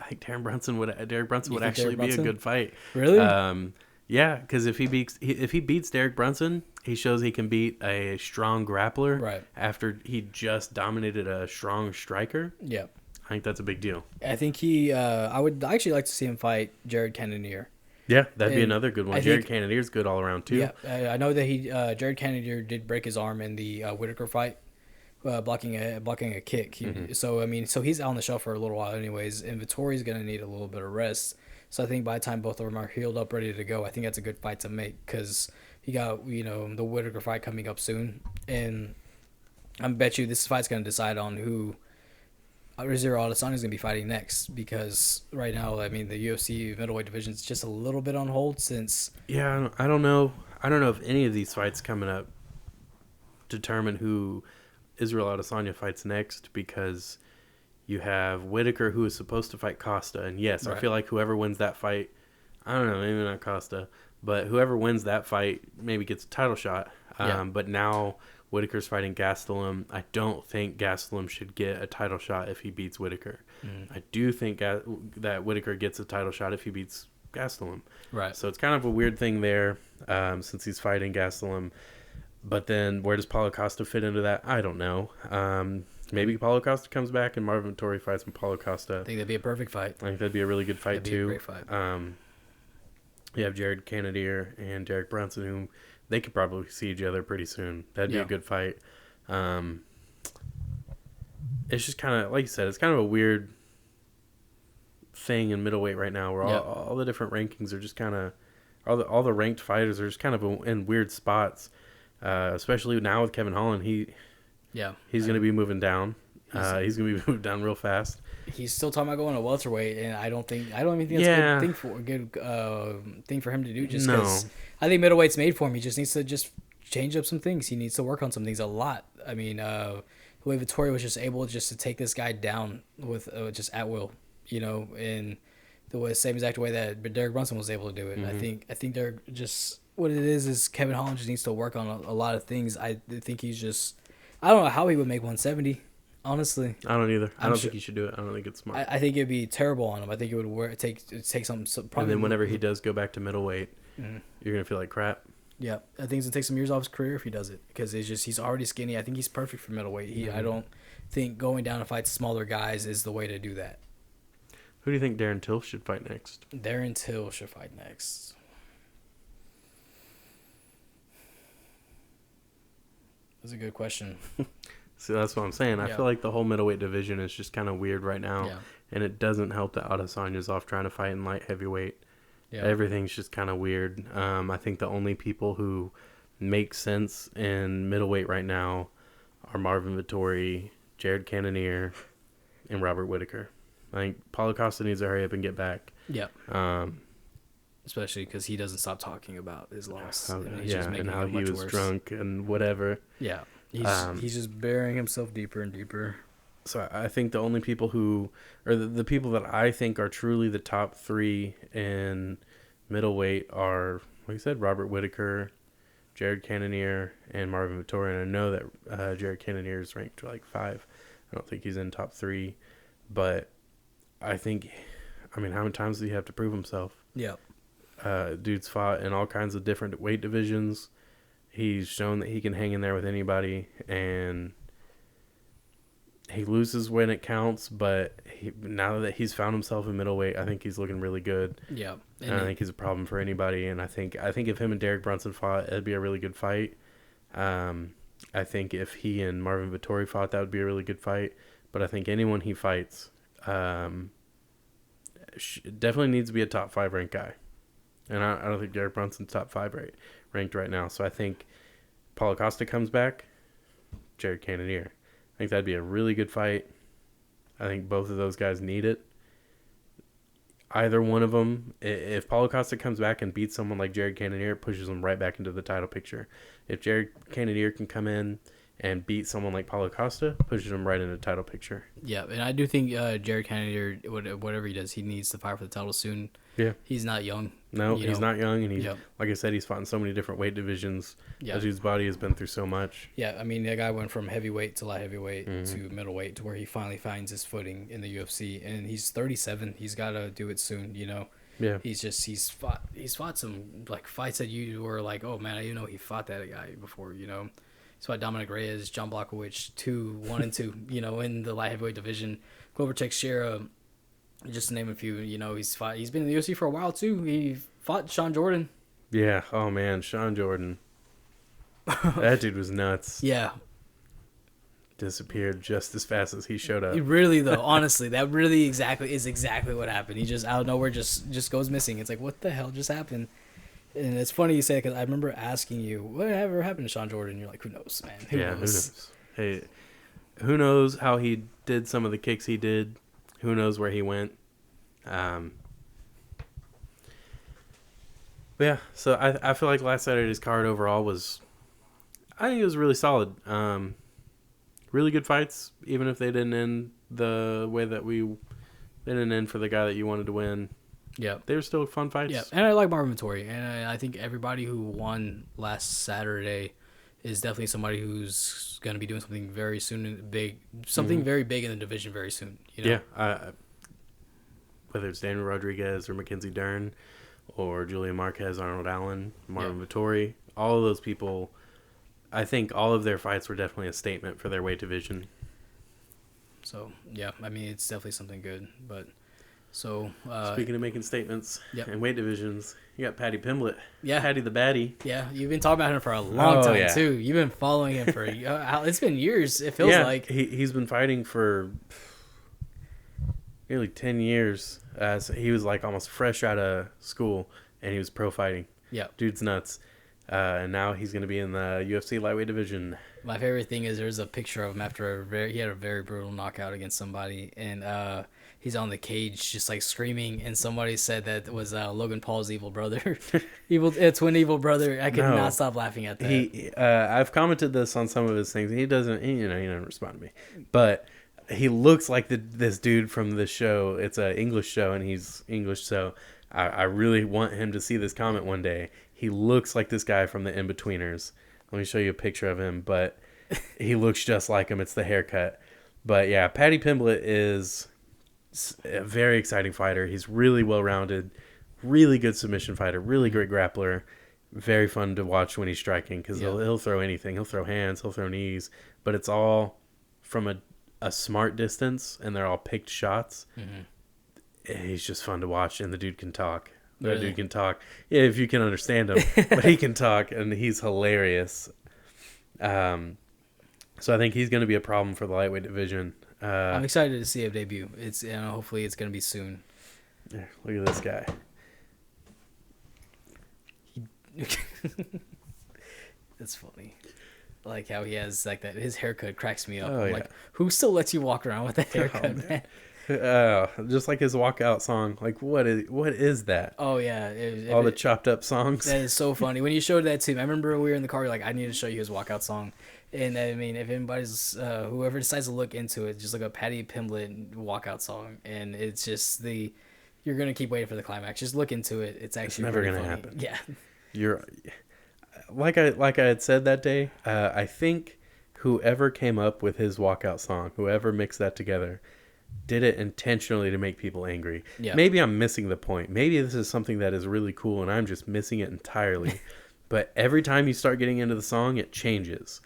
think Derek Brunson would actually be a good fight. Really? Yeah, because if he beats Derek Brunson, he shows he can beat a strong grappler. Right. After he just dominated a strong striker. Yeah. I think that's a big deal. I think I would actually like to see him fight Jared Cannonier. Yeah, that'd be another good one. Jared Cannonier's good all around too. Yeah, I know that Jared Cannonier did break his arm in the Whitaker fight, blocking a kick. So he's out on the shelf for a little while anyways, and Vittori's gonna need a little bit of rest. So I think by the time both of them are healed up, ready to go, I think that's a good fight to make because he got the Whitaker fight coming up soon, and I bet you this fight's gonna decide on who Rizero Adesanya is going to be fighting next because right now, I mean, the UFC middleweight division is just a little bit on hold since. Yeah, I don't know if any of these fights coming up determine who Israel Adesanya fights next because you have Whitaker who is supposed to fight Costa, and yes, right. I feel like whoever wins that fight, I don't know, maybe not Costa, but whoever wins that fight maybe gets a title shot. But now Whitaker's fighting Gastelum. I don't think Gastelum should get a title shot if he beats Whitaker. I do think that Whitaker gets a title shot if he beats Gastelum. Right. So it's kind of a weird thing there since he's fighting Gastelum. But then where does Paulo Costa fit into that? I don't know. Maybe Paulo Costa comes back and Marvin Vettori fights with Paulo Costa. I think that'd be a perfect fight. I think that'd be a really good fight too. That'd be a great fight. You have Jared Cannonier and Derek Brunson, whom they could probably see each other pretty soon. That'd be a good fight. It's just kind of, like you said, it's kind of a weird thing in middleweight right now where all the different rankings are just kind of, all the ranked fighters are just kind of in weird spots. Especially now with Kevin Holland, he's going to be moving down. He's going to be moved down real fast. He's still talking about going to welterweight, and I don't even think that's a good thing for him to do. Just because I think middleweight's made for him. He just needs to change up some things. He needs to work on some things a lot. I mean, the way Vettori was just able just to take this guy down with just at will, in the same exact way that Derek Brunson was able to do it. Mm-hmm. I think Derek just what it is Kevin Holland just needs to work on a lot of things. I think he's just, I don't know how he would make 170. Honestly, I don't either. I don't sure, think he should do it. I don't think it's smart. I think it'd be terrible on him. I think it would take some and then whenever he does go back to middleweight, you're gonna feel like crap. Yeah, I think it's gonna take some years off his career if he does it, because he's already skinny. I think he's perfect for middleweight. I don't think going down to fight smaller guys is the way to do that. Who do you think Darren Till should fight next? Darren Till should fight next. That's a good question. So that's what I'm saying. I feel like the whole middleweight division is just kind of weird right now, and it doesn't help that Adesanya's off trying to fight in light heavyweight. Yeah. Everything's just kind of weird. I think the only people who make sense in middleweight right now are Marvin Vettori, Jared Cannonier, and Robert Whittaker. I think Paulo Costa needs to hurry up and get back. Yeah. Especially because he doesn't stop talking about his loss. And how he was drunk and whatever. Yeah. He's just burying himself deeper and deeper. So I think the only people who, or the people that I think are truly the top three in middleweight are, like I said, Robert Whittaker, Jared Cannonier, and Marvin Vettori. And I know that Jared Cannonier is ranked like 5. I don't think he's in top 3. But I think, how many times does he have to prove himself? Yeah. Dude's fought in all kinds of different weight divisions. He's shown that he can hang in there with anybody, and he loses when it counts, but now that he's found himself in middleweight, I think he's looking really good. Yeah. And I think he's a problem for anybody, and I think if him and Derek Brunson fought, it'd be a really good fight. I think if he and Marvin Vettori fought, that would be a really good fight. But I think anyone he fights definitely needs to be a top 5 ranked guy. And I don't think Derek Brunson's top 5 ranked right now. So I think Paulo Costa comes back, Jared Cannonier. I think that'd be a really good fight. I think both of those guys need it. Either one of them, if Paulo Costa comes back and beats someone like Jared Cannonier, it pushes him right back into the title picture. If Jared Cannonier can come in and beat someone like Paulo Costa, pushes him right into the title picture. Yeah, and I do think Jared Cannonier, whatever he does, he needs to fight for the title soon. Yeah. He's not young. No, he's not young, and he's like I said, he's fought in so many different weight divisions. Yeah. His body has been through so much. Yeah, I mean, that guy went from heavyweight to light heavyweight to middleweight to where he finally finds his footing in the UFC, and he's 37. He's got to do it soon, Yeah. He's fought some like fights that you were like, oh man, he fought that guy before, He's fought Dominic Reyes, John Blachowicz, 1 and 2, in the light heavyweight division. Glover Teixeira, just to name a few, he's been in the UFC for a while too. He fought Sean Jordan. Yeah. Oh man, Sean Jordan. That dude was nuts. Yeah. Disappeared just as fast as he showed up. Really though, honestly, that really is exactly what happened. He just out of nowhere just goes missing. It's like, what the hell just happened? And it's funny you say it because I remember asking you, whatever happened to Sean Jordan? You're like, who knows, man? Who knows? Hey, who knows how he did some of the kicks he did? Who knows where he went? But yeah, so I feel like last Saturday's card overall I think it was really solid. Really good fights, even if they didn't end the way that they didn't end for the guy that you wanted to win. Yeah, they were still fun fights. Yeah, and I like Marvin Vettori, and I think everybody who won last Saturday is definitely somebody who's going to be doing something very soon, very big in the division very soon. Yeah, whether it's Daniel Rodriguez or Mackenzie Dern or Julian Marquez, Arnold Allen, Marvin Vettori, all of those people, I think all of their fights were definitely a statement for their weight division. So, yeah, I mean, it's definitely something good, but... So speaking of making statements and weight divisions, you got Paddy Pimblett. Yeah. Paddy the Baddie. Yeah, you've been talking about him for a long time too. You've been following him for it's been years. It feels like he's been fighting for nearly 10 years. So he was like almost fresh out of school, and he was pro fighting. Yeah, dude's nuts. And now he's going to be in the UFC lightweight division. My favorite thing is there's a picture of him after he had a very brutal knockout against somebody, and he's on the cage just like screaming, and somebody said that it was Logan Paul's evil brother. Twin evil brother. I could not stop laughing at that. I've commented this on some of his things. He doesn't respond to me. But he looks like this dude from the show. It's an English show, and he's English, so I really want him to see this comment one day. He looks like this guy from the In-Betweeners. Let me show you a picture of him, but he looks just like him. It's the haircut. But yeah, Paddy Pimblett is a very exciting fighter. He's really well-rounded, really good submission fighter, really great grappler. Very fun to watch when he's striking because he'll throw anything. He'll throw hands, he'll throw knees, but it's all from a smart distance, and they're all picked shots. He's just fun to watch, and the dude can talk. That dude can talk. Yeah, if you can understand him, but he can talk, and he's hilarious. So I think he's going to be a problem for the lightweight division. I'm excited to see him debut. It's hopefully it's going to be soon. Yeah, look at this guy. That's funny. I like how he has like that. His haircut cracks me up. Oh, Like, who still lets you walk around with that haircut, man? Just like his walkout song. Like, what is that? Oh yeah, All the chopped up songs. That is so funny. When you showed that to me, I remember we were in the car. You're like, I need to show you his walkout song. And I mean, if anybody's whoever decides to look into it, just look up Paddy Pimblett walkout song, and it's just you're gonna keep waiting for the climax. Just look into it. It's actually never gonna funny. happen. Yeah. You're like I had said that day. I think whoever came up with his walkout song, whoever mixed that together, did it intentionally to make people angry. Yeah. Maybe I'm missing the point. Maybe this is something that is really cool and I'm just missing it entirely. But every time you start getting into the song, it changes.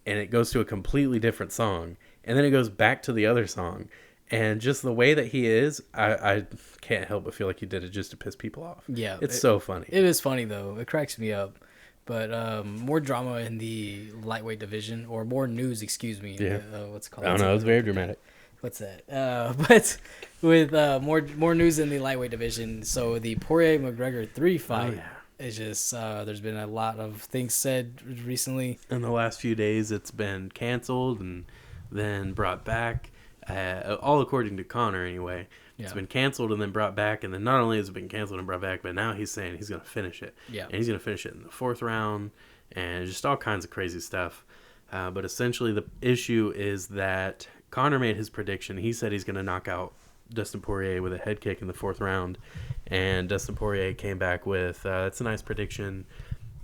And it goes to a completely different song. And then it goes back to the other song. And just the way that he is, I can't help but feel like he did it just to piss people off. Yeah. It's so funny. It is funny, though. It cracks me up. But more drama in the lightweight division, or more news, excuse me. Yeah. What's it called? I don't know. It's very dramatic. What's that? But with more news in the lightweight division, so the Poirier-McGregor 3 fight is just there's been a lot of things said recently. In the last few days, it's been canceled and then brought back, all according to Conor anyway. It's been canceled and then brought back, and then not only has it been canceled and brought back, but now he's saying he's going to finish it. Yeah. And he's going to finish it in the 4th round, and just all kinds of crazy stuff. But essentially the issue is that Conor made his prediction. He said he's going to knock out Dustin Poirier with a head kick in the 4th round, and Dustin Poirier came back with, that's a nice prediction.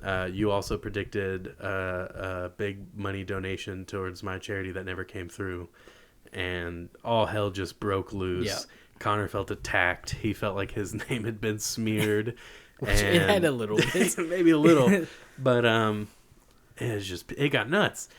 You also predicted a big money donation towards my charity that never came through, and all hell just broke loose. Yeah. Conor felt attacked. He felt like his name had been smeared. It had a little bit. Maybe a little. But it got nuts.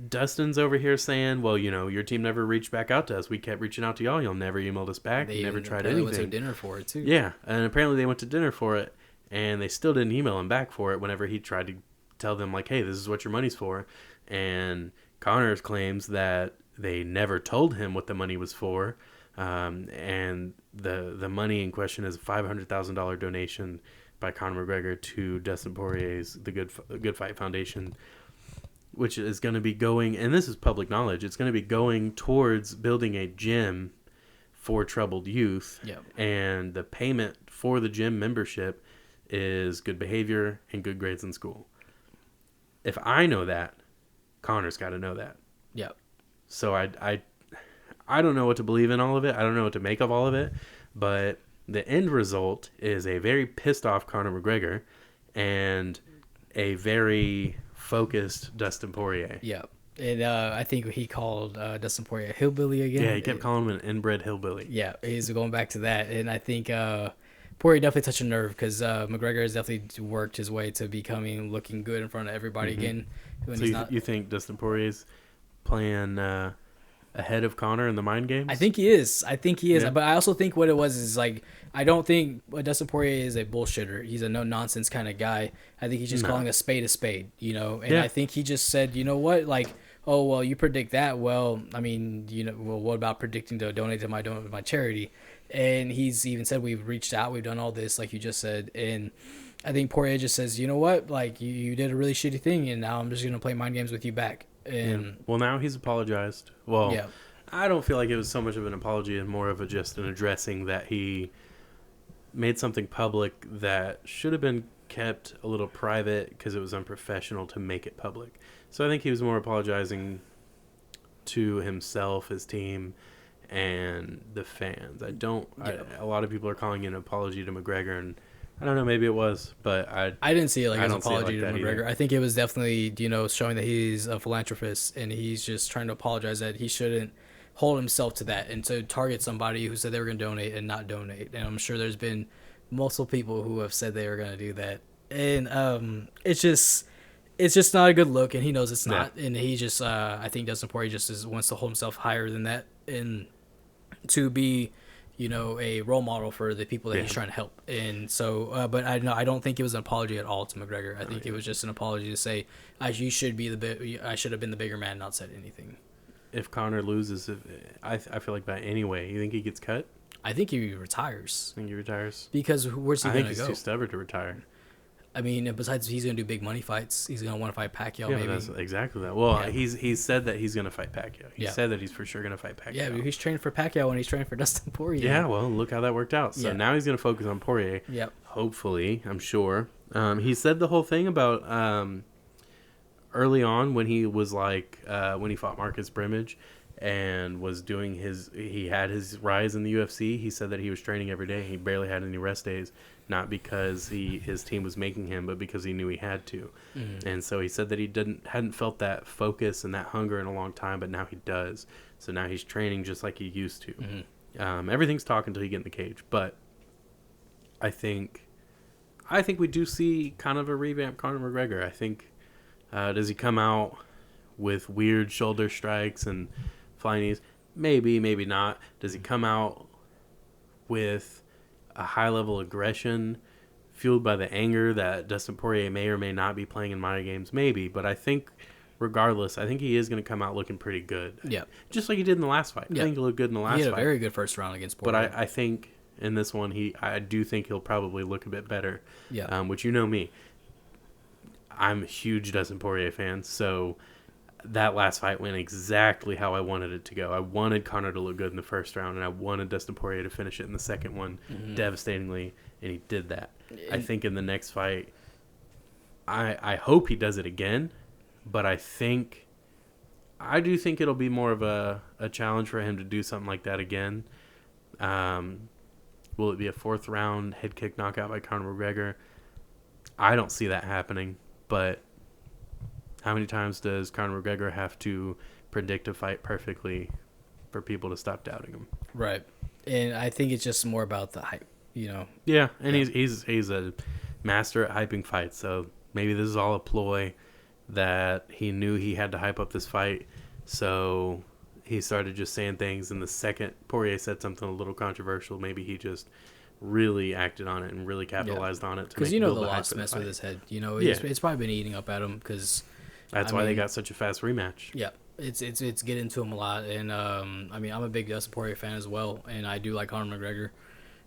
Dustin's over here saying, well, your team never reached back out to us. We kept reaching out to y'all. Y'all never emailed us back. They never tried anything. They went to dinner for it, too. Yeah, and apparently they went to dinner for it, and they still didn't email him back for it whenever he tried to tell them, like, hey, this is what your money's for. And Conor claims that they never told him what the money was for. And the money in question is a $500,000 donation by Conor McGregor to Dustin Poirier's The Good Fight Foundation, which is going to be going, and this is public knowledge, it's going to be going towards building a gym for troubled youth. Yep. And the payment for the gym membership is good behavior and good grades in school. If I know that, Conor's got to know that. Yep. So I don't know what to believe in all of it. I don't know what to make of all of it. But the end result is a very pissed off Conor McGregor and a very focused Dustin Poirier. Yeah. And I think he called Dustin Poirier a hillbilly again. Yeah, he kept calling him an inbred hillbilly. Yeah, he's going back to that. And I think Poirier definitely touched a nerve because McGregor has definitely worked his way to looking good in front of everybody again. So you think Dustin Poirier's playing ahead of Conor in the mind games? I think he is. Yeah. But I also think what it was is like, I don't think Dustin Poirier is a bullshitter. He's a no-nonsense kind of guy. I think he's just calling a spade, And I think he just said, you know what, like, oh, well, you predict that. Well, I mean, well, what about predicting to donate to my charity? And he's even said, we've reached out, we've done all this, like you just said. And I think Poirier just says, you know what, like, you did a really shitty thing, and now I'm just going to play mind games with you back. And well, now he's apologized. Well, I don't feel like it was so much of an apology and more of just an addressing that he made something public that should have been kept a little private because it was unprofessional to make it public. So I think he was more apologizing to himself, his team, and the fans. A lot of people are calling it an apology to McGregor, and I don't know. Maybe it was, but I didn't see it like I as an don't see it apology like to that McGregor. either. I think it was definitely, showing that he's a philanthropist and he's just trying to apologize that he shouldn't hold himself to that and to target somebody who said they were going to donate and not donate. And I'm sure there's been multiple people who have said they were going to do that. And it's just not a good look, and he knows it's Yeah. not. And he just, I think Dustin Poirier just wants to hold himself higher than that and to be, a role model for the people that Yeah. he's trying to help. And so, but I don't think it was an apology at all to McGregor. I think yeah. it was just an apology to say, you should be I should have been the bigger man, not said anything. If Connor loses, I feel like by anyway, you think he gets cut? I think he retires I think he retires. because where's he I going think to he's go? too stubborn to retire. I mean, besides he's going to do big money fights. He's going to want to fight Pacquiao, Yeah, maybe. that's exactly that. Well, Yeah. he's said that he's going to fight Pacquiao. He Yeah. said that he's for sure going to fight Pacquiao. Yeah, but he's training for Pacquiao and he's training for Dustin Poirier. Yeah, well, look how that worked out. So Yeah. now he's going to focus on Poirier. Yep. Hopefully, I'm sure. He said the whole thing about early on when he was like when he fought Marcus Brimage and was doing he had his rise in the UFC. He said that he was training every day. He barely had any rest days, not because his team was making him, but because he knew he had to. Mm-hmm. And so he said that he hadn't felt that focus and that hunger in a long time, but now he does. So now he's training just like he used to. Mm-hmm. Everything's talk until you get in the cage, but I think we do see kind of a revamped Conor McGregor. I think does he come out with weird shoulder strikes and flying knees? Maybe, maybe not. Does he come out with a high level aggression fueled by the anger that Dustin Poirier may or may not be playing in mind games? Maybe, but I think regardless, I think he is going to come out looking pretty good. Yeah. Just like he did in the last fight. Yeah. I think he looked good in the last He had a fight. very good first round against But Poirier. I think in this one, I do think he'll probably look a bit better. Yeah. Which you know me. I'm a huge Dustin Poirier fan, so that last fight went exactly how I wanted it to go. I wanted Conor to look good in the first round, and I wanted Dustin Poirier to finish it in the second one devastatingly, and he did that. I think in the next fight, I hope he does it again, but I do think it'll be more of a challenge for him to do something like that again. Will it be a fourth round head kick knockout by Conor McGregor? I don't see that happening, but how many times does Conor McGregor have to predict a fight perfectly for people to stop doubting him? Right. And I think it's just more about the hype, Yeah, and Yeah. he's a master at hyping fights, so maybe this is all a ploy that he knew he had to hype up this fight, so he started just saying things, and the second Poirier said something a little controversial, maybe he just really acted on it and really capitalized on it to Because make the build the hype loss for the mess with fight. his head. Yeah. It's probably been eating up at him because That's why they got such a fast rematch. yeah, it's getting to him a lot. And I'm a big Dustin Poirier fan as well, and I do like Conor McGregor.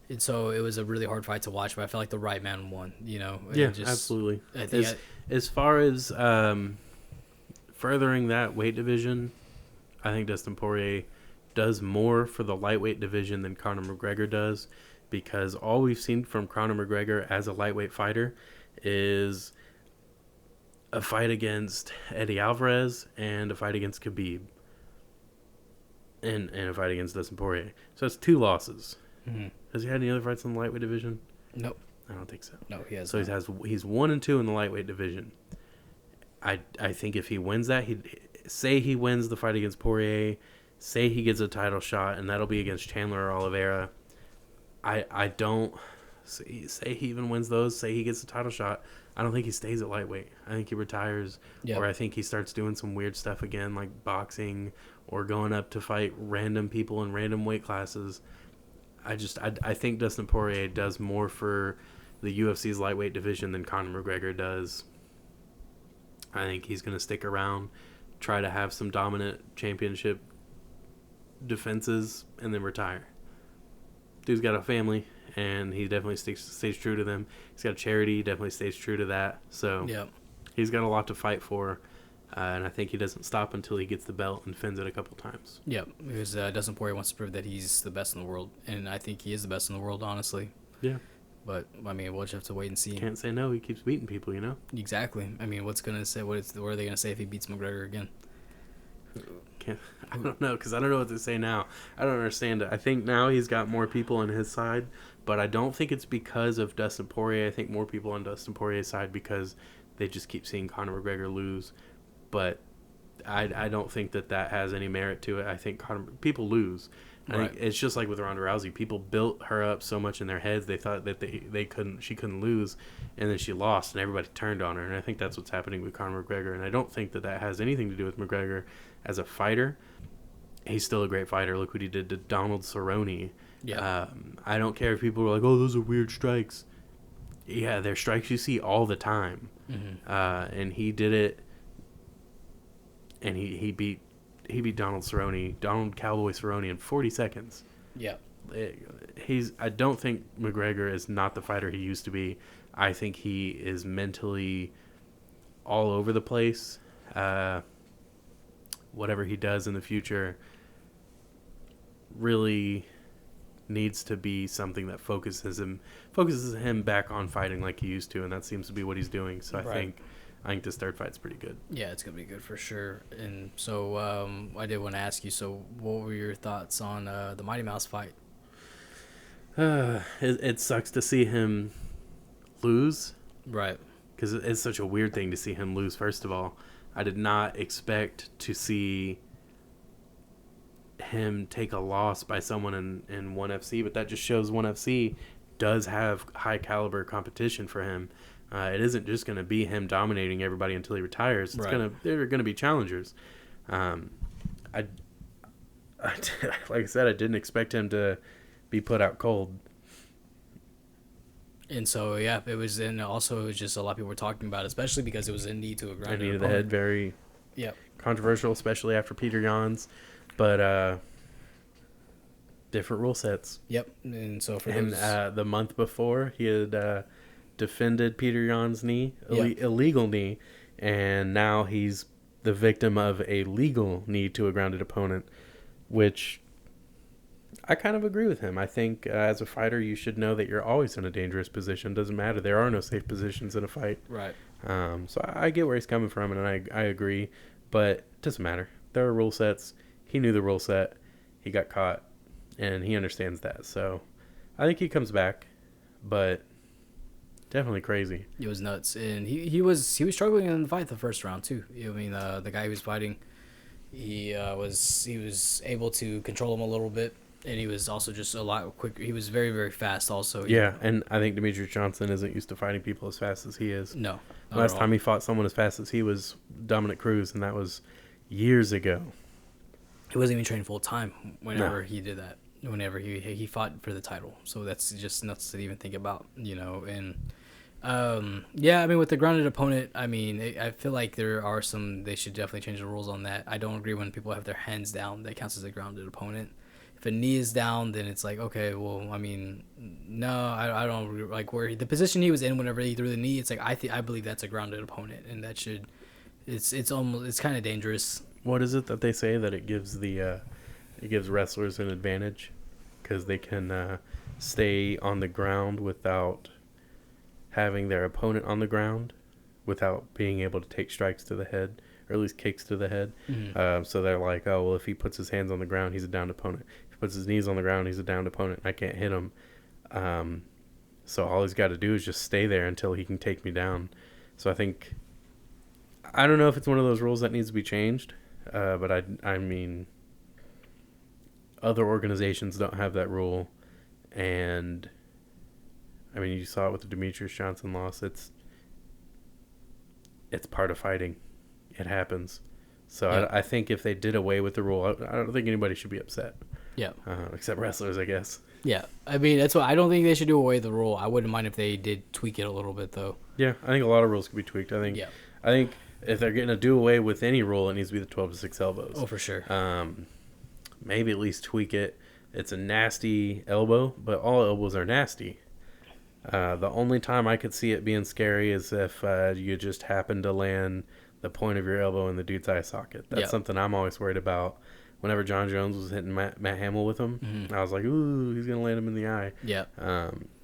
And so it was a really hard fight to watch, but I felt like the right man won. And Yeah, just, absolutely. I think As far as furthering that weight division, I think Dustin Poirier does more for the lightweight division than Conor McGregor does, because all we've seen from Conor McGregor as a lightweight fighter is a fight against Eddie Alvarez and a fight against Khabib and a fight against Dustin Poirier. So it's 2 losses. Mm-hmm. Has he had any other fights in the lightweight division? Nope. I don't think so. No, he has. So he's 1 and 2 in the lightweight division. I think if he wins that, he wins the fight against Poirier, say he gets a title shot, and that'll be against Chandler or Oliveira. I don't say he even wins those. Say he gets a title shot. I don't think he stays at lightweight. I think he retires, or I think he starts doing some weird stuff again, like boxing or going up to fight random people in random weight classes. I think Dustin Poirier does more for the UFC's lightweight division than Conor McGregor does. I think he's going to stick around, try to have some dominant championship defenses, and then retire. Dude's got a family, and he definitely stays true to them. He's got a charity, he definitely stays true to that. So he's got a lot to fight for, and I think he doesn't stop until he gets the belt and defends it a couple times. Yeah, because Dustin Poirier wants to prove that he's the best in the world, and I think he is the best in the world, honestly. Yeah. But we'll just have to wait and see. Can't say no. He keeps beating people, Exactly. What are they gonna say if he beats McGregor again? I don't know, because I don't know what to say now. I don't understand it. I think now he's got more people on his side, but I don't think it's because of Dustin Poirier. I think more people on Dustin Poirier's side because they just keep seeing Conor McGregor lose. But I don't think that has any merit to it. I think people lose. I think it's just like with Ronda Rousey. People built her up so much in their heads they thought that she couldn't lose, and then she lost, and everybody turned on her. And I think that's what's happening with Conor McGregor. And I don't think that has anything to do with McGregor as a fighter. He's still a great fighter. Look what he did to Donald Cerrone. Yeah. I don't care if people are like, "Oh, those are weird strikes." Yeah, they're strikes you see all the time. Mm-hmm. And he did it, and he beat Donald Cowboy Cerrone in 40 seconds. Yeah. I don't think McGregor is not the fighter he used to be. I think he is mentally all over the place. Whatever he does in the future really needs to be something that focuses him back on fighting like he used to, and that seems to be what he's doing. So I think this third fight's pretty good. Yeah, it's gonna be good for sure. And so I did want to ask you. So, what were your thoughts on the Mighty Mouse fight? It sucks to see him lose, Right. because it's such a weird thing to see him lose. First of all, I did not expect to see him take a loss by someone in 1FC, but that just shows 1FC does have high caliber competition for him. It isn't just going to be him dominating everybody until he retires. There are going to be challengers. Like I said, I didn't expect him to be put out cold. And so yeah, it was, and also it was just a lot of people were talking about it, especially because it was a knee to a ground. Knee to the head, very controversial, especially after Peter Yan's, but different rule sets. Yep. And so for the month before, he had defended Peter Yan's knee, illegal knee, and now he's the victim of a legal knee to a grounded opponent, which I kind of agree with him. I think as a fighter, you should know that you're always in a dangerous position. Doesn't matter. There are no safe positions in a fight. Right. So I get where he's coming from, and I agree, but it doesn't matter. There are rule sets. He knew the rule set. He got caught, and he understands that. So I think he comes back, but definitely crazy. It was nuts, and he was struggling in the fight the first round too. I mean, the guy he was fighting, he was able to control him a little bit, and he was also just a lot quicker. He was very, very fast also. Yeah, and I think Demetrius Johnson isn't used to fighting people as fast as he is. No. Last time he fought someone as fast as he was Dominic Cruz, and that was years ago. He wasn't even training full time whenever he did that. Whenever he fought for the title, so that's just nuts to even think about, you know. And I mean, with the grounded opponent, I mean, I feel like they should definitely change the rules on that. I don't agree when people have their hands down, that counts as a grounded opponent. If a knee is down, then it's like, okay, well, I mean, no, I don't like where the position he was in whenever he threw the knee. It's like I believe that's a grounded opponent, and that should, it's kind of dangerous. What is it that they say that it gives wrestlers an advantage because they can stay on the ground without having their opponent on the ground, without being able to take strikes to the head, or at least kicks to the head. Mm-hmm. So they're like, oh, well, if he puts his hands on the ground, he's a downed opponent. If he puts his knees on the ground, he's a downed opponent. I can't hit him. So all he's got to do is just stay there until he can take me down. So I don't know if it's one of those rules that needs to be changed, but I mean, other organizations don't have that rule, and I mean, you saw it with the Demetrius Johnson loss. It's part of fighting. It happens. So yeah. I think if they did away with the rule, I don't think anybody should be upset. Yeah. Except wrestlers, I guess. Yeah. I mean, that's why I don't think they should do away with the rule. I wouldn't mind if they did tweak it a little bit, though. Yeah, I think a lot of rules could be tweaked. I think if they're going to do away with any rule, it needs to be the 12-6 elbows. Oh, for sure. Maybe at least tweak it. It's a nasty elbow, but all elbows are nasty. The only time I could see it being scary is if you just happen to land the point of your elbow in the dude's eye socket. That's something I'm always worried about. Whenever John Jones was hitting Matt Hamill with him, I was like, ooh, he's going to land him in the eye. Yeah.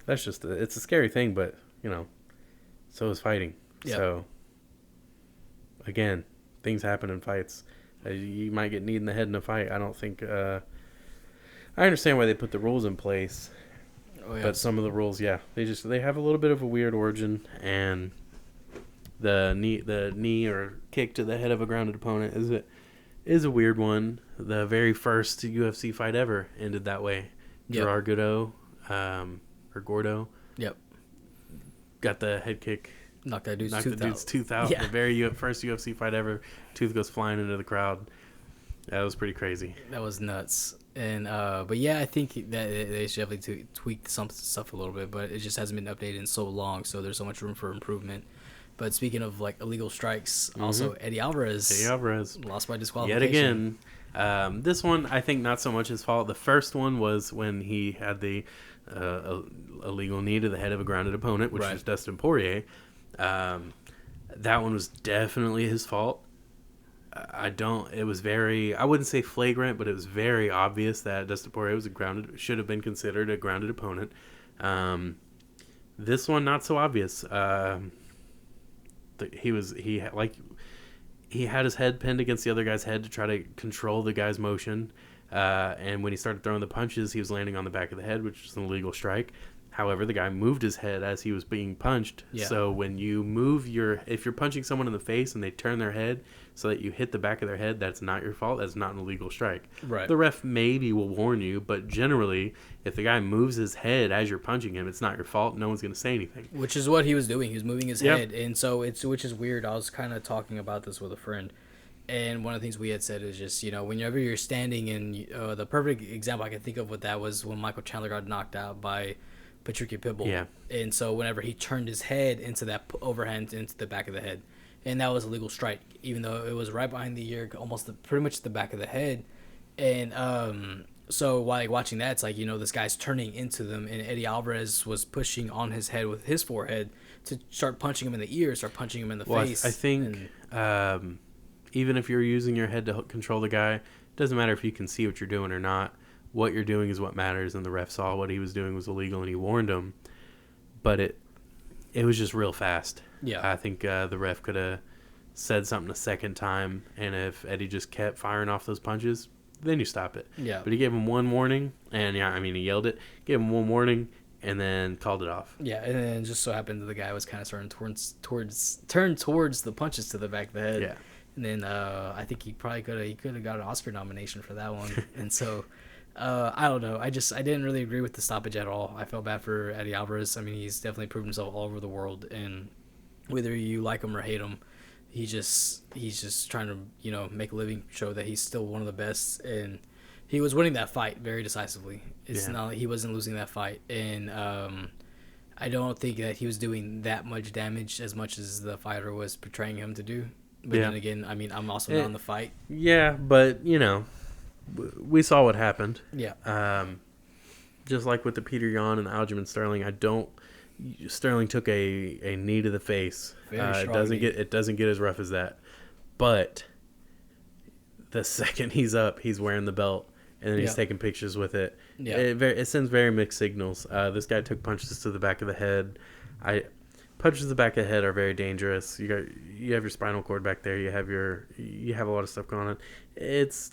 That's just, it's a scary thing, but, you know, so is fighting. Yep. So, again, things happen in fights. You might get kneed in the head in a fight. I don't think, I understand why they put the rules in place. Oh, yeah. But some of the rules, yeah, they have a little bit of a weird origin, and the knee or kick to the head of a grounded opponent is a weird one. The very first UFC fight ever ended that way. Yep. Gerard Gordeau, or Gordo, Yep. got the head kick, Knocked that dude's knocked tooth the dude's out. tooth out. Yeah. The very first UFC fight ever, tooth goes flying into the crowd. That was pretty crazy. That was nuts. And but yeah, I think that they should definitely tweak some stuff a little bit, but it just hasn't been updated in so long, so there's so much room for improvement. But speaking of like illegal strikes, also Eddie Alvarez lost by disqualification. Yet again. This one, I think not so much his fault. The first one was when he had the illegal knee to the head of a grounded opponent, which was Dustin Poirier. That one was definitely his fault. It was very, I wouldn't say flagrant, but it was very obvious that Dustin Poirier should have been considered a grounded opponent. This one, not so obvious. He had his head pinned against the other guy's head to try to control the guy's motion. And when he started throwing the punches, he was landing on the back of the head, which is an illegal strike. However, the guy moved his head as he was being punched. Yeah. So when you if you're punching someone in the face and they turn their head so that you hit the back of their head, that's not your fault. That's not an illegal strike. Right. The ref maybe will warn you, but generally, if the guy moves his head as you're punching him, it's not your fault. No one's going to say anything. Which is what he was doing. He was moving his head. And so which is weird. I was kind of talking about this with a friend. And one of the things we had said is just, whenever you're standing in, the perfect example I can think of with that was when Michael Chandler got knocked out by Patricky Pitbull. Yeah. And so whenever he turned his head into that overhand into the back of the head, and that was a legal strike, even though it was right behind the ear, pretty much the back of the head. And so while watching that, it's like, this guy's turning into them, and Eddie Alvarez was pushing on his head with his forehead to start punching him in the ear, start punching him in the face. I think even if you're using your head to control the guy, it doesn't matter if you can see what you're doing or not. What you're doing is what matters, and the ref saw what he was doing was illegal, and he warned him. But it was just real fast. Yeah. I think the ref could have said something a second time, and if Eddie just kept firing off those punches, then you stop it. Yeah. But he gave him one warning, and he yelled it, gave him one warning, and then called it off. Yeah, and then it just so happened that the guy was kind of starting turned towards the punches to the back of the head. Yeah. And then I think he could have got an Oscar nomination for that one. And so I don't know. I didn't really agree with the stoppage at all. I felt bad for Eddie Alvarez. I mean, he's definitely proven himself all over the world, and whether you like him or hate him, he's just trying to make a living, show that he's still one of the best, and he was winning that fight very decisively. It's not like he wasn't losing that fight, and I don't think that he was doing that much damage as much as the fighter was portraying him to do. But then again, I mean, I'm also not in the fight. Yeah, but we saw what happened. Yeah. Just like with the Peter Yan and the Aljamain Sterling, Sterling took a knee to the face. It doesn't get as rough as that. But the second he's up, he's wearing the belt, and then he's taking pictures with it. Yeah. It sends very mixed signals. This guy took punches to the back of the head. Punches to the back of the head are very dangerous. You have your spinal cord back there. You have a lot of stuff going on. It's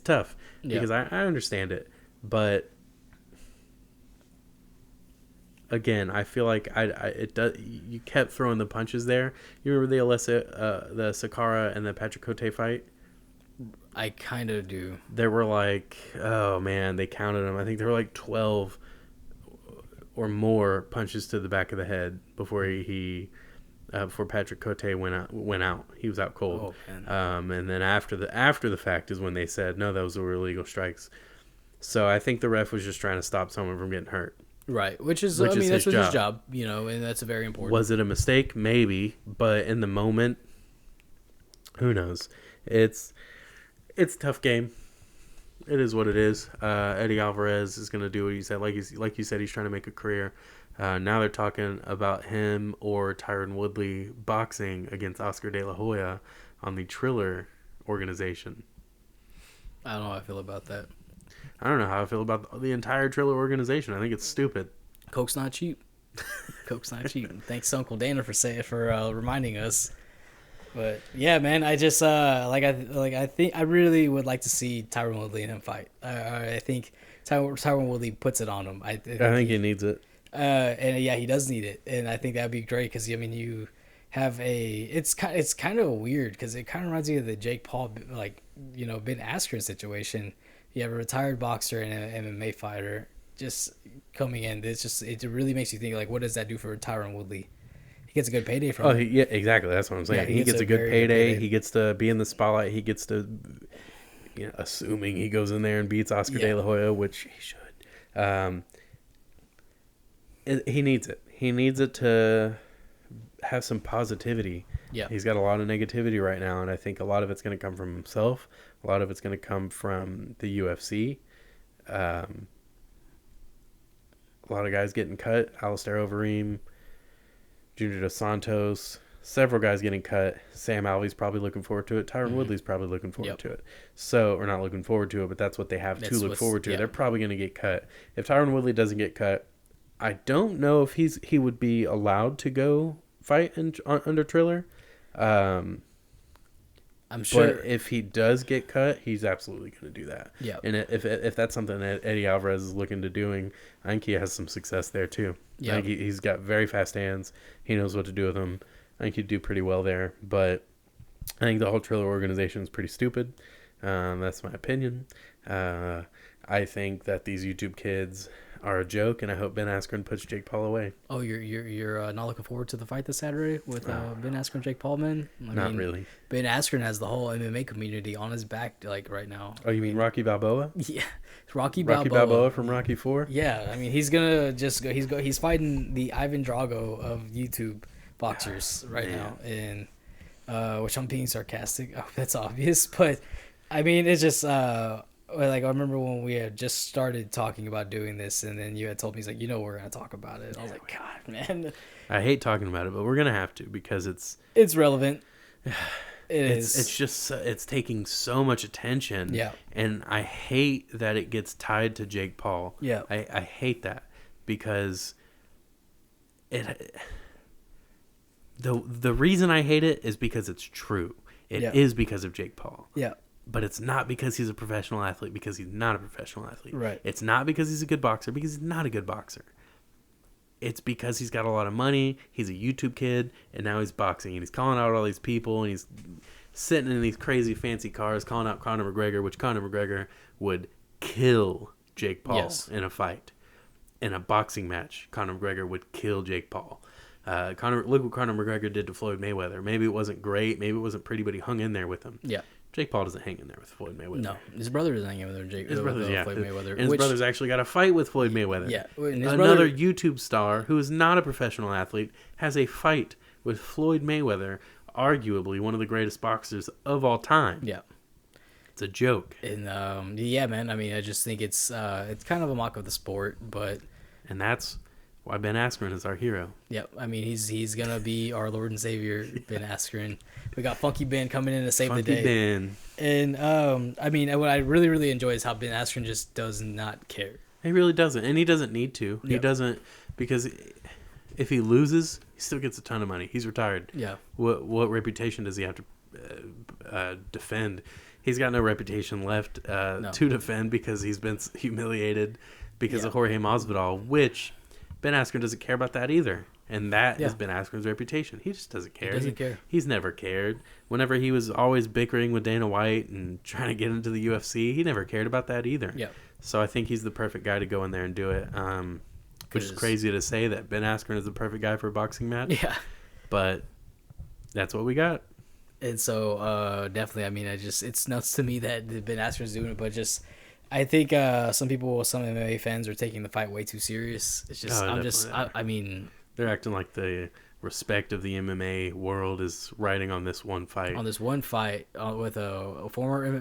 tough because I understand it, but again, I feel like you kept throwing the punches there. You remember the Sakara and the Patrick Cote fight? I kind of do. There were oh man, they counted them. I think there were 12 or more punches to the back of the head before before Patrick Cote went out. He was out cold. Oh, and then after the fact is when they said, no, those were illegal strikes. So I think the ref was just trying to stop someone from getting hurt. Right, that's his job, and that's very important. Was it a mistake? Maybe, but in the moment, who knows? It's a tough game. It is what it is. Eddie Alvarez is going to do what he said. Like you said, he's trying to make a career. Now they're talking about him or Tyron Woodley boxing against Oscar De La Hoya on the Triller organization. I don't know how I feel about that. I don't know how I feel about the entire Triller organization. I think it's stupid. Coke's not cheap. Coke's not cheap. Thanks to Uncle Dana for reminding us. But yeah, man, I just I think I really would like to see Tyron Woodley and him fight. I think Tyron Woodley puts it on him. I think he needs it. And yeah, he does need it, and I think that'd be great because I mean you have it's kind of weird because it kind of reminds me of the Jake Paul like Ben Askren situation. You have a retired boxer and an MMA fighter just coming in. It really makes you think like, what does that do for Tyron Woodley? He gets a good payday from it. Yeah, exactly. That's what I'm saying. Yeah, he gets a good payday. He gets to be in the spotlight. He gets to, assuming he goes in there and beats Oscar De La Hoya, which he should. He needs it. He needs it to have some positivity. Yeah. He's got a lot of negativity right now, and I think a lot of it's going to come from himself. A lot of it's going to come from the UFC. A lot of guys getting cut. Alistair Overeem, Junior Dos Santos, several guys getting cut. Sam Alvey's probably looking forward to it. Tyron Woodley's probably looking forward to it. So, or not looking forward to it, but that's what they have to look forward to. They're probably going to get cut. If Tyron Woodley doesn't get cut, I don't know if he would be allowed to go fight under Triller. I'm sure. But if he does get cut, he's absolutely going to do that. Yeah. And if that's something that Eddie Alvarez is looking to doing, I think he has some success there too. Yeah. I think he's got very fast hands. He knows what to do with them. I think he'd do pretty well there. But I think the whole Triller organization is pretty stupid. That's my opinion. I think that these YouTube kids are a joke, and I hope Ben Askren puts Jake Paul away. Oh, you're not looking forward to the fight this Saturday with Ben Askren, Jake Paul, man? Not really. Ben Askren has the whole MMA community on his back, like right now. Oh, you mean Rocky Balboa? Yeah, Rocky Balboa from Rocky 4. Yeah, I mean he's gonna just go. He's fighting the Ivan Drago of YouTube boxers right now, and which I'm being sarcastic. Oh, that's obvious, but I mean it's just. Like I remember when we had just started talking about doing this, and then you had told me, he's like, we're gonna talk about it. I was like, God, man. I hate talking about it, but we're gonna have to because it's relevant. It's just it's taking so much attention. Yeah. And I hate that it gets tied to Jake Paul. Yeah. I hate that because the reason I hate it is because it's true. It is because of Jake Paul. Yeah. But it's not because he's a professional athlete, because he's not a professional athlete. Right. It's not because he's a good boxer, because he's not a good boxer. It's because he's got a lot of money, he's a YouTube kid, and now he's boxing. And he's calling out all these people, and he's sitting in these crazy fancy cars calling out Conor McGregor, which Conor McGregor would kill Jake Paul in a fight. In a boxing match, Conor McGregor would kill Jake Paul. Look what Conor McGregor did to Floyd Mayweather. Maybe it wasn't great, maybe it wasn't pretty, but he hung in there with him. Yeah. Jake Paul doesn't hang in there with Floyd Mayweather. No, his brother doesn't hang in there with Floyd Mayweather. And his brother's actually got a fight with Floyd Mayweather. Yeah. Another YouTube star who is not a professional athlete has a fight with Floyd Mayweather, arguably one of the greatest boxers of all time. Yeah. It's a joke. And yeah, man. I mean, I just think it's kind of a mock of the sport, but. And that's why Ben Askren is our hero. Yep. I mean, he's gonna be our Lord and Savior, Ben Askren. We got Funky Ben coming in to save the day. Ben. And I mean, what I really, really enjoy is how Ben Askren just does not care. He really doesn't, and he doesn't need to. He doesn't, because if he loses, he still gets a ton of money. He's retired. Yeah. What reputation does he have to defend? He's got no reputation left to defend because he's been humiliated because of Jorge Masvidal, which Ben Askren doesn't care about that either. And that is Ben Askren's reputation. He just doesn't care. He doesn't care. He's never cared. Whenever he was always bickering with Dana White and trying to get into the UFC, he never cared about that either. Yeah. So I think he's the perfect guy to go in there and do it. Which is crazy to say that Ben Askren is the perfect guy for a boxing match. Yeah. But that's what we got. And so definitely, I mean, it's nuts to me that Ben Askren's doing it, but just I think some MMA fans are taking the fight way too serious. It's just I mean, they're acting like the respect of the MMA world is riding on this one fight. On this one fight with a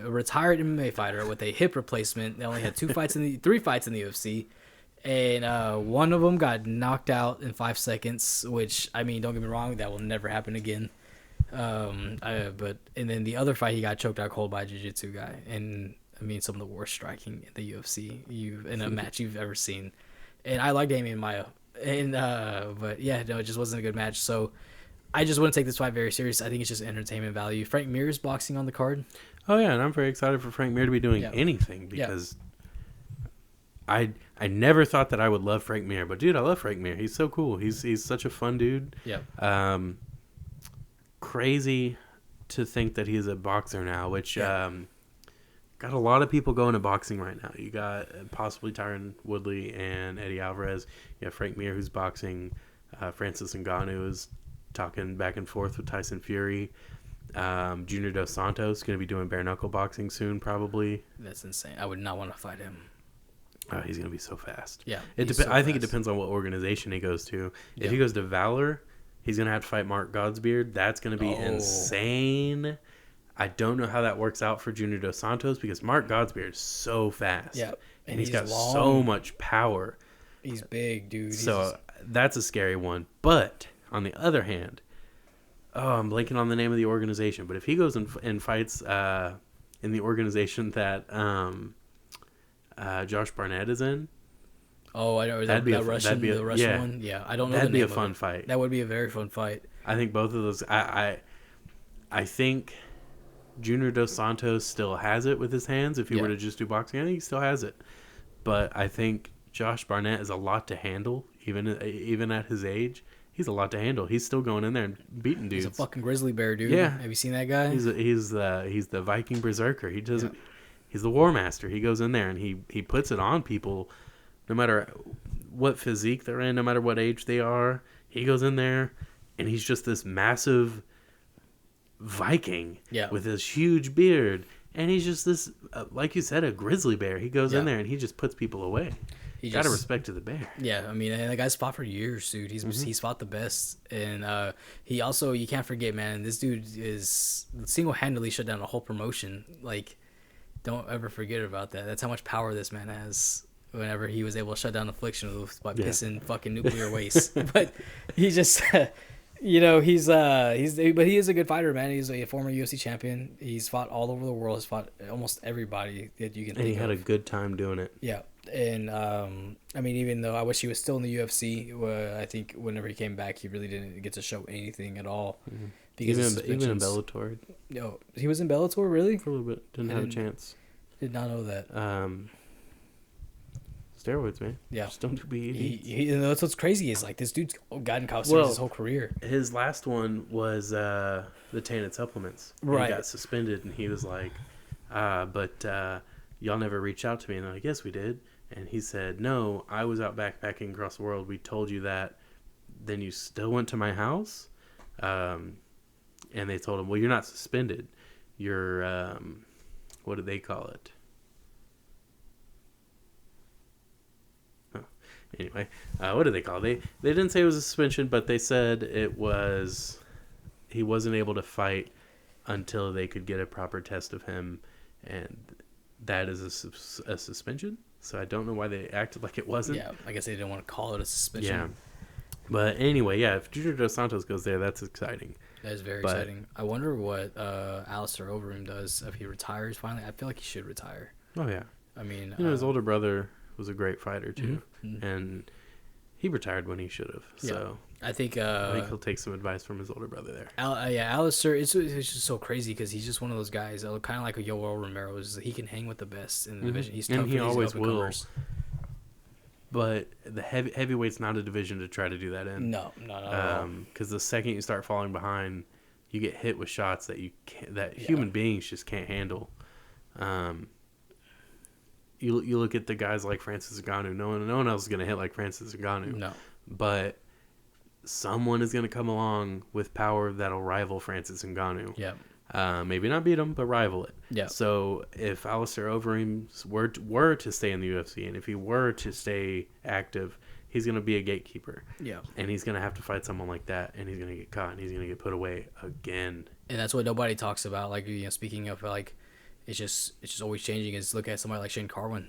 retired MMA fighter with a hip replacement. They only had three fights in the UFC, and one of them got knocked out in 5 seconds. Which, I mean, don't get me wrong, that will never happen again. And then the other fight, he got choked out cold by a jiu-jitsu guy, and I mean, some of the worst striking in the UFC in a match you've ever seen. And I like Damian Maia. And but yeah, no, it just wasn't a good match. So I just want to take this fight very serious. I think it's just entertainment value. Frank Mir's boxing on the card. Oh yeah, and I'm very excited for Frank Mir to be doing anything because I never thought that I would love Frank Mir, but dude, I love Frank Mir. He's so cool. He's such a fun dude. Yeah. Crazy to think that he's a boxer now, which Yeah. got a lot of people going to boxing right now. You got possibly Tyron Woodley and Eddie Alvarez. You have Frank Mir, who's boxing. Francis Ngannou is talking back and forth with Tyson Fury. Junior Dos Santos going to be doing bare knuckle boxing soon, probably. That's insane. I would not want to fight him. He's going to be so fast. Yeah. I think it depends on what organization he goes to. If he goes to Valor, he's going to have to fight Mark Godsbeard. That's going to be insane. I don't know how that works out for Junior Dos Santos because Mark Godsbeard is so fast. Yeah. And he's got long. So much power. He's big, dude. So that's a scary one. But on the other hand, I'm blanking on the name of the organization. But if he goes and fights in the organization that Josh Barnett is in. Oh, I know. That'd be the Russian one. Yeah, I don't know. That'd be a fun fight. That would be a very fun fight. I think both of those. I think Junior Dos Santos still has it with his hands. If he were to just do boxing, I think he still has it. But I think Josh Barnett is a lot to handle, even at his age. He's a lot to handle. He's still going in there and beating dudes. He's a fucking grizzly bear, dude. Yeah. Have you seen that guy? He's the Viking berserker. He doesn't. Yeah. He's the war master. He goes in there and he puts it on people, no matter what physique they're in, no matter what age they are. He goes in there and he's just this massive Viking with this huge beard. And he's just this, like you said, a grizzly bear. He goes in there and he just puts people away. You gotta respect to the bear. Yeah, I mean, and the guy's fought for years, dude. He's fought the best, and he also, you can't forget, man. This dude is single-handedly shut down a whole promotion. Like, don't ever forget about that. That's how much power this man has. Whenever he was able to shut down Affliction by pissing fucking nuclear waste, but he just. You know, but he is a good fighter, man. He's a former UFC champion. He's fought all over the world. He's fought almost everybody that you can think of. And he had a good time doing it. Yeah. And, I mean, even though I wish he was still in the UFC, I think whenever he came back, he really didn't get to show anything at all. Mm-hmm. Because even in Bellator. No, he was in Bellator, really? For a little bit. Didn't have a chance. Did not know that. Steroids, man. Yeah. Just don't do BED. That's what's crazy is, like, this dude's gotten steroids his whole career. His last one was the tainted supplements. Right. He got suspended, and he was like, but y'all never reached out to me. And they're like, yes, we did. And he said, no, I was out backpacking across the world. We told you that. Then you still went to my house? And they told him, well, you're not suspended. You're, what do they call it? Anyway, what do they call it? They didn't say it was a suspension, but they said he wasn't able to fight until they could get a proper test of him, and that is a suspension. So I don't know why they acted like it wasn't. Yeah, I guess they didn't want to call it a suspension. Yeah, but anyway, if Junior Dos Santos goes there, that's exciting. That is very exciting. I wonder what Alistair Overeem does if he retires finally. I feel like he should retire. Oh yeah, I mean, his older brother was a great fighter too, and he retired when he should have. So I think he'll take some advice from his older brother there. Alistair, it's just so crazy because he's just one of those guys, kind of like a Yoel Romero. He can hang with the best in the division. He's tough, and he always will. But the heavyweight's not a division to try to do that in. No, not at all. Because the second you start falling behind, you get hit with shots that human beings just can't handle. You look at the guys like Francis Ngannou. No one else is going to hit like Francis Ngannou. No. But someone is going to come along with power that'll rival Francis Ngannou. Yeah. Maybe not beat him, but rival it. Yeah. So if Alistair Overeem were to stay in the UFC, and if he were to stay active, he's going to be a gatekeeper. Yeah. And he's going to have to fight someone like that, and he's going to get caught, and he's going to get put away again. And that's what nobody talks about. Like, speaking of, like, it's just always changing. Is look at somebody like Shane Carwin,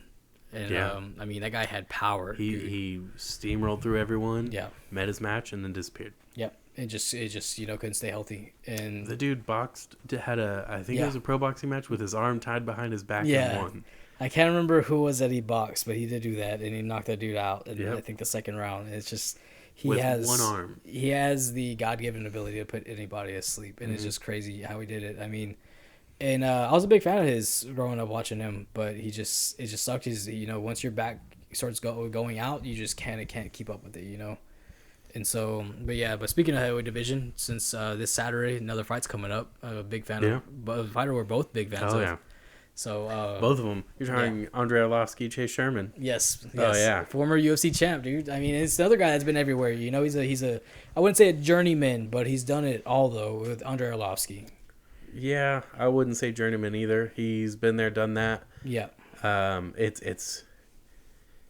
and I mean, that guy had power. He steamrolled through everyone. Yeah, met his match and then disappeared. Yep, it just couldn't stay healthy. And the dude had I think it was a pro boxing match with his arm tied behind his back and won. I can't remember who was that he boxed, but he did do that and he knocked that dude out. And I think the second round, it's just with one arm. He has the God-given ability to put anybody to sleep, and it's just crazy how he did it. I mean. And I was a big fan of his growing up watching him, but it just sucked. Once you're back starts going out, you just can't keep up with it, you know. And so, but speaking of heavyweight division, since this Saturday another fight's coming up, I'm a big fan of a fighter we're both big fans of. Yeah. So both of them. You're talking Andrei Arlovski, Chase Sherman. Yes. Oh yeah. Former UFC champ, dude. I mean, it's the other guy that's been everywhere. You know, he's a I wouldn't say a journeyman, but he's done it all though with Andrei Arlovski. Yeah, I wouldn't say journeyman either. He's been there, done that. Yeah.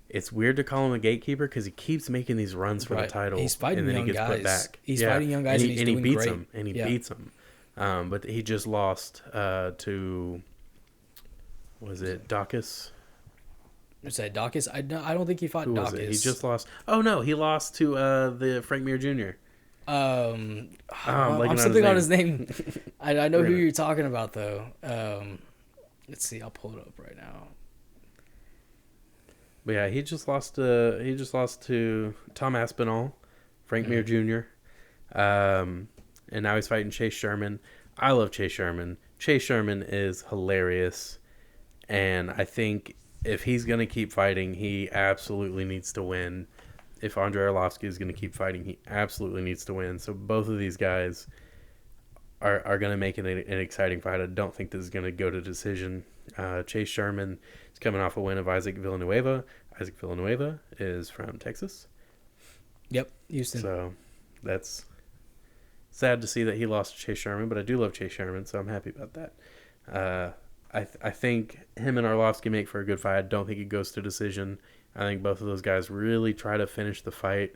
It's weird to call him a gatekeeper because he keeps making these runs for the title. He's fighting and then young he gets guys. Put back. He's fighting young guys, and he beats great. them. And he beats them. But he just lost to, was it Dawkins? Is that Dawkins? I don't think he fought Dawkins. He just lost. Oh no, he lost to the Frank Mir Jr. I'm something on his name. I know who you're talking about though. Let's see, I'll pull it up right now. But yeah, he just lost to Tom Aspinall, Frank Mir Jr. And now he's fighting Chase Sherman. I love Chase Sherman. Chase Sherman is hilarious, and I think if he's gonna keep fighting, he absolutely needs to win. If Andrei Arlovski is gonna keep fighting, he absolutely needs to win. So both of these guys are gonna make it an exciting fight. I don't think this is gonna go to decision. Chase Sherman is coming off a win of Isaac Villanueva. Isaac Villanueva is from Texas. Yep, Houston. So that's sad to see that he lost to Chase Sherman, but I do love Chase Sherman, so I'm happy about that. I think him and Arlovski make for a good fight. I don't think it goes to decision. I think both of those guys really try to finish the fight.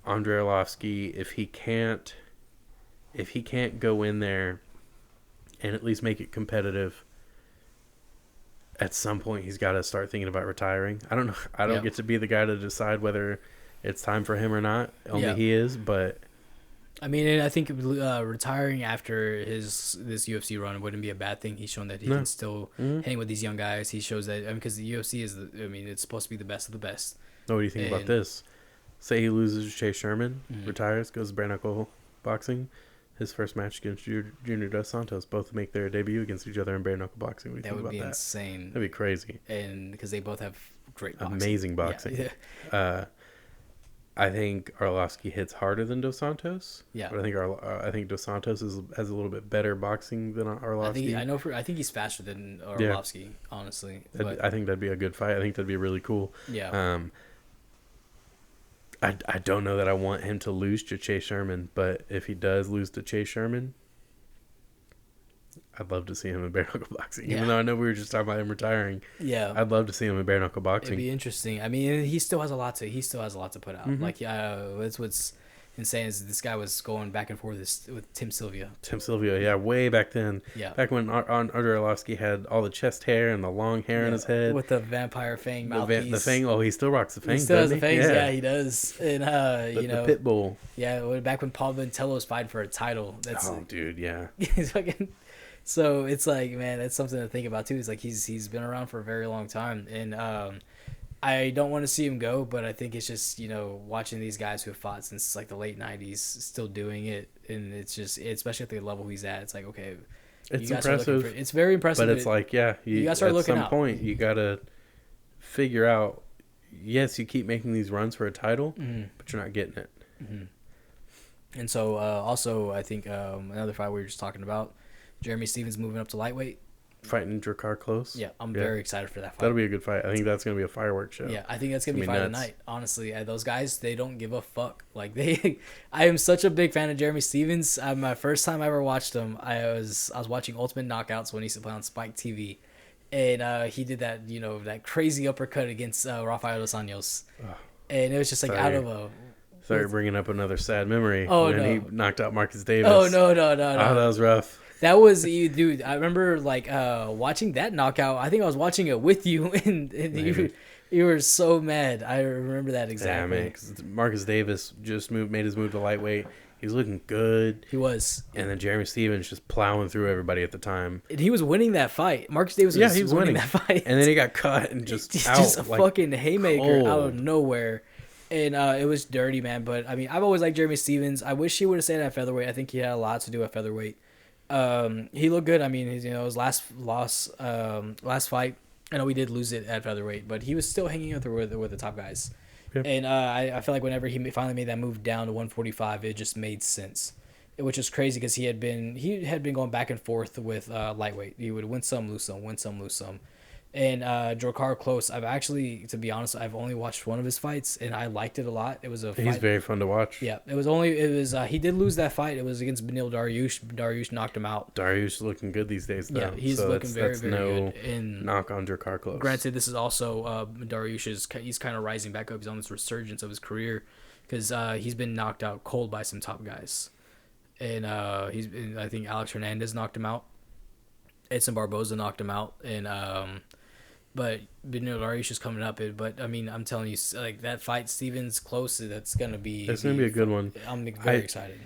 Andrei Arlovski, if he can't go in there and at least make it competitive, at some point he's got to start thinking about retiring. I don't know. I don't get to be the guy to decide whether it's time for him or not. Only he is, but I mean, I think retiring after this UFC run wouldn't be a bad thing. He's shown that he can still hang with these young guys. He shows that, because the UFC is, it's supposed to be the best of the best. What do you think about this? Say he loses to Chase Sherman, retires, goes to bare knuckle boxing. His first match against Junior Dos Santos. Both make their debut against each other in bare knuckle boxing. What do you think about that? That would be insane. That'd be crazy. And because they both have great boxing. Amazing boxing. Yeah. I think Arlovski hits harder than Dos Santos. Yeah. But I think Dos Santos has a little bit better boxing than Arlovski. I think he's faster than Arlovski, honestly. I think that'd be a good fight. I think that'd be really cool. Yeah. I don't know that I want him to lose to Chase Sherman, but if he does lose to Chase Sherman, I'd love to see him in bare knuckle boxing. Even though I know we were just talking about him retiring. Yeah. I'd love to see him in bare knuckle boxing. It'd be interesting. I mean, he still has a lot to put out. Like, that's what's insane is this guy was going back and forth with Tim Sylvia. Way back then. Yeah. Back when Andrei Arlovski had all the chest hair and the long hair in his head. With the vampire fang mouthpiece. The fang. Oh, he still rocks the fangs. He still has the fangs. Yeah, he does. And the pit bull. Yeah, back when Paul Ventello's fighting for a title. Dude, yeah. He's fucking. So it's like, man, that's something to think about too. It's like he's been around for a very long time, and I don't want to see him go, but I think it's just, watching these guys who have fought since like the late 90s still doing it, and it's just, especially at the level he's at, it's like, okay, it's impressive. It's very impressive. But it's like, you gotta start looking out. At some point, you gotta figure out. Yes, you keep making these runs for a title, but you're not getting it. And so, also, I think another fight we were just talking about, Jeremy Stephens moving up to lightweight. Fighting Drakkar Klose. Yeah, I'm very excited for that fight. That'll be a good fight. I think that's going to be a fireworks show. Yeah, I think that's going to be fight of the night. Honestly, those guys, they don't give a fuck. Like, I am such a big fan of Jeremy Stephens. My first time I ever watched him, I was watching Ultimate Knockouts when he used to play on Spike TV. And he did that, that crazy uppercut against Rafael Dos Anjos. And it was just like out of a... Sorry, bringing up another sad memory. He knocked out Marcus Davis. Oh, no. Oh, that was rough. That was, dude, I remember, watching that knockout. I think I was watching it with you, and you were so mad. I remember that exactly. Yeah, man, 'cause Marcus Davis just made his move to lightweight. He was looking good. He was. And then Jeremy Stephens just plowing through everybody at the time. And he was winning that fight. Marcus Davis was winning that fight. And then he got cut and just out. Just a fucking haymaker out of nowhere. And it was dirty, man. But, I mean, I've always liked Jeremy Stephens. I wish he would have stayed at featherweight. I think he had a lot to do at featherweight. He looked good. I mean, his last fight I know we did lose it at featherweight, but he was still hanging out there with the top guys. Yeah. And I feel like whenever he finally made that move down to 145, it just made sense, which is crazy because he had been going back and forth with lightweight. He would win some, lose some, win some, lose some. And Drakkar Klose, I've actually, to be honest, I've only watched one of his fights, and I liked it a lot. It was a fight. He's very fun to watch. Yeah, he did lose that fight. It was against Benil Dariush. Dariush knocked him out. Dariush is looking good these days, though. Yeah, he's looking very good. And knock on Drakkar Klose. Granted, this is also Dariush's. He's kind of rising back up. He's on this resurgence of his career because he's been knocked out cold by some top guys, and I think Alex Hernandez knocked him out. Edson Barboza knocked him out, and but Benil Dariush is coming up. But I mean, I'm telling you, like that fight, Stevens Klose, that's gonna be. It's gonna be a good one. I'm very excited.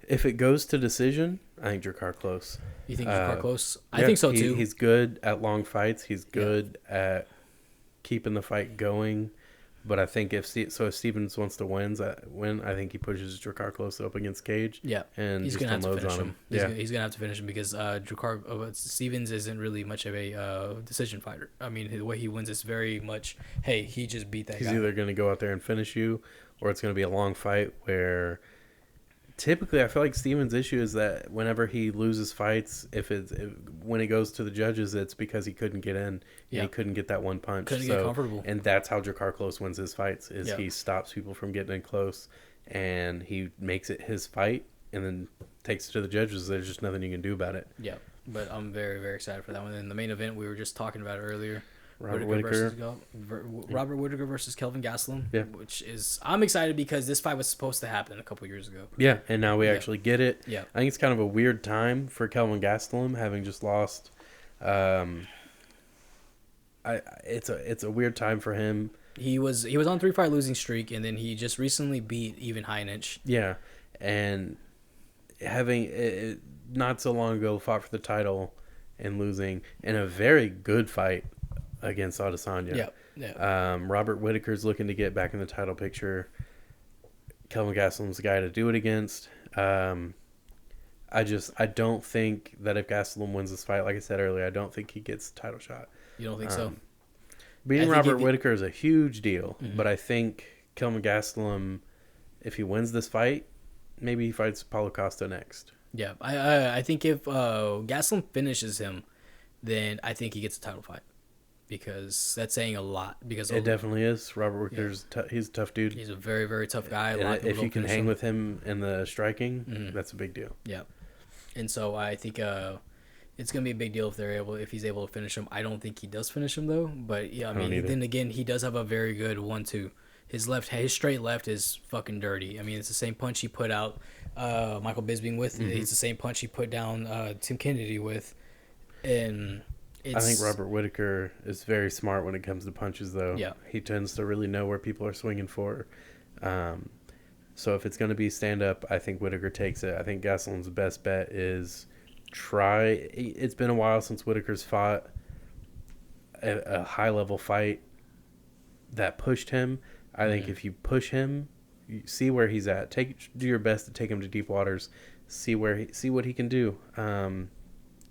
If it goes to decision, I think Drakkar Klose. You think Drakkar Klose? I think so too. He's good at long fights. He's good at keeping the fight going. But I think if Stevens wants to win, I think he pushes Drakkar Klose up against Cage. Yeah, and he's just gonna have to finish him. He's gonna have to finish him because Stevens isn't really much of a decision fighter. I mean, the way he wins is very much, hey, he just beat that guy. He's either gonna go out there and finish you, or it's gonna be a long fight where. Typically, I feel like Stevens' issue is that whenever he loses fights, when it goes to the judges, it's because he couldn't get in and he couldn't get that one punch. Couldn't get comfortable. And that's how Drakkar Klose wins his fights, is he stops people from getting in close and he makes it his fight and then takes it to the judges. There's just nothing you can do about it. Yeah, but I'm very, very excited for that one. And the main event, we were just talking about earlier. Robert Whittaker versus Kelvin Gastelum, yeah. Which is, I'm excited because this fight was supposed to happen a couple years ago. Yeah, and now we actually get it. Yeah, I think it's kind of a weird time for Kelvin Gastelum, having just lost. It's a weird time for him. He was on 3-fight losing streak, and then he just recently beat Even Heinich. Yeah, and having not so long ago fought for the title and losing in a very good fight against Adesanya. Yeah. Robert Whittaker's looking to get back in the title picture. Kelvin Gastelum's the guy to do it against. I don't think that if Gastelum wins this fight, like I said earlier, I don't think he gets the title shot. You don't think so? Beating Robert Whittaker is a huge deal, but I think Kelvin Gastelum, if he wins this fight, maybe he fights Paulo Costa next. Yeah, I think if Gastelum finishes him, then I think he gets a title fight. Because that's saying a lot. Because it definitely is. Robert Whittaker's he's a tough dude. He's a very, very tough guy. If you can hang with him in the striking, that's a big deal. Yeah, and so I think it's gonna be a big deal if he's able to finish him. I don't think he does finish him though. But yeah, I mean, then again, he does have a very good 1-2. His straight left is fucking dirty. I mean, it's the same punch he put out Michael Bisping with. It's the same punch he put down Tim Kennedy with, and. I think Robert Whittaker is very smart when it comes to punches, though. Yeah. He tends to really know where people are swinging for. So if it's going to be stand-up, I think Whittaker takes it. I think Gastelum's best bet is try. It's been a while since Whittaker's fought a high-level fight that pushed him. I think if you push him, you see where he's at. Do your best to take him to deep waters. See what he can do.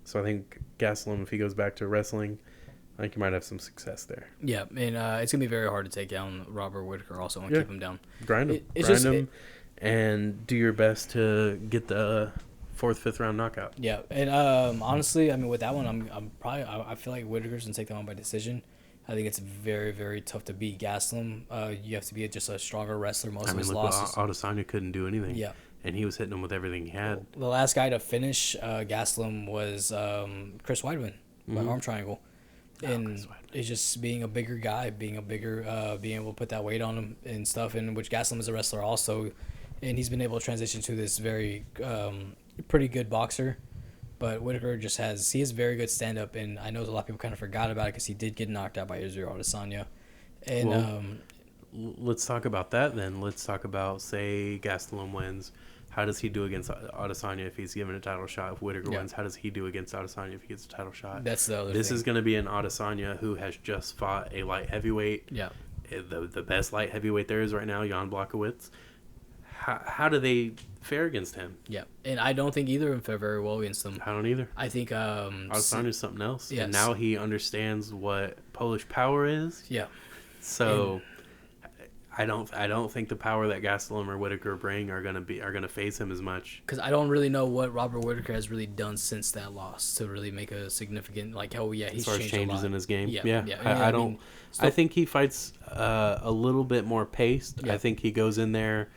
So I think Gastelum, if he goes back to wrestling, I think he might have some success there. Yeah, and it's going to be very hard to take down Robert Whittaker also and keep him down. Grind him, and do your best to get the 4th, 5th round knockout. Yeah, and honestly, I mean, with that one, I feel like Whittaker's going to take that one by decision. I think it's very, very tough to beat Gastelum. You have to be just a stronger wrestler. Most of his losses. Adesanya couldn't do anything. Yeah. And he was hitting him with everything he had. The last guy to finish Gastelum was Chris Weidman by arm triangle. And it's just being a bigger guy, being able to put that weight on him and stuff, and which Gastelum is a wrestler also. And he's been able to transition to this very pretty good boxer. But Whittaker he has very good stand-up, and I know a lot of people kind of forgot about it because he did get knocked out by Israel Adesanya. And let's talk about that then. Let's talk about, say, Gastelum wins. How does he do against Adesanya if he's given a title shot? If Whittaker wins, how does he do against Adesanya if he gets a title shot? That's the other thing. This is going to be an Adesanya who has just fought a light heavyweight. Yeah. The best light heavyweight there is right now, Jan Blachowicz. how do they fare against him? Yeah, and I don't think either of them fare very well against them. I don't either. I think Adesanya's something else. Yes. And now he understands what Polish power is. Yeah. So I don't think the power that Gastelum or Whitaker bring are gonna phase him as much. Because I don't really know what Robert Whitaker has really done since that loss to really make a significant, like, oh yeah, he's As far as changed a changes lot. in his game. Yeah. I don't. I think he fights a little bit more paced. Yeah. I think he goes in there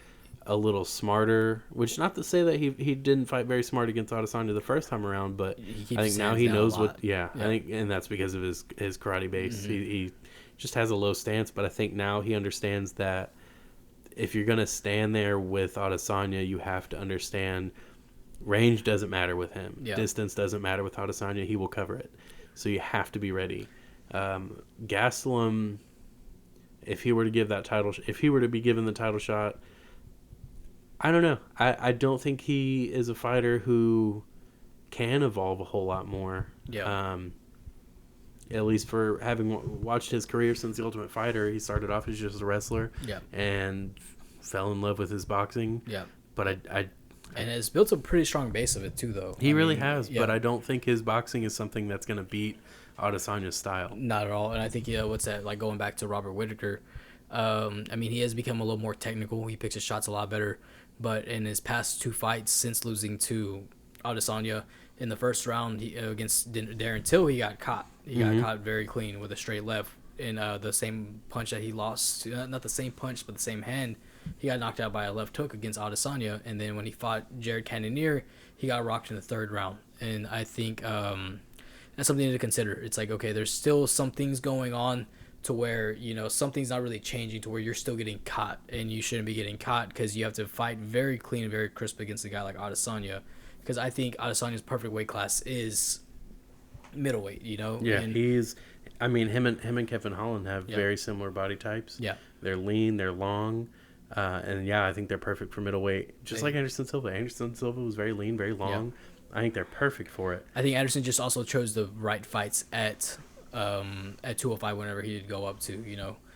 a little smarter, which not to say that he didn't fight very smart against Adesanya the first time around, but He I think now he knows what. Yeah. I think, and that's because of his karate base. Mm-hmm. He just has a low stance, but I think now he understands that if you're gonna stand there with Adesanya, you have to understand range doesn't matter with him. Yeah. Distance doesn't matter with Adesanya. He will cover it. So you have to be ready. Gastelum, if he were to be given the title shot, I don't know. I don't think he is a fighter who can evolve a whole lot more. Yeah. At least for having watched his career since The Ultimate Fighter, he started off as just a wrestler. Yeah. And fell in love with his boxing. Yeah. But and has built a pretty strong base of it too, though. He really has, but I don't think his boxing is something that's going to beat Adesanya's style. Not at all. And I think, what's that, like going back to Robert Whitaker, I mean, he has become a little more technical. He picks his shots a lot better. But in his past 2 fights since losing to Adesanya in the first round against Darren Till, he got caught. He got caught very clean with a straight left in the same punch that he lost. Not the same punch, but the same hand. He got knocked out by a left hook against Adesanya. And then when he fought Jared Cannonier, he got rocked in the 3rd round. And I think that's something to consider. It's like, okay, there's still some things going on to where, something's not really changing to where you're still getting caught, and you shouldn't be getting caught because you have to fight very clean and very crisp against a guy like Adesanya, because I think Adesanya's perfect weight class is middleweight, Yeah, and him and Kevin Holland have very similar body types. Yeah. They're lean, they're long, and I think they're perfect for middleweight, just like Anderson Silva. Anderson Silva was very lean, very long. I think they're perfect for it. I think Anderson just also chose the right fights at 205 whenever he did go up to,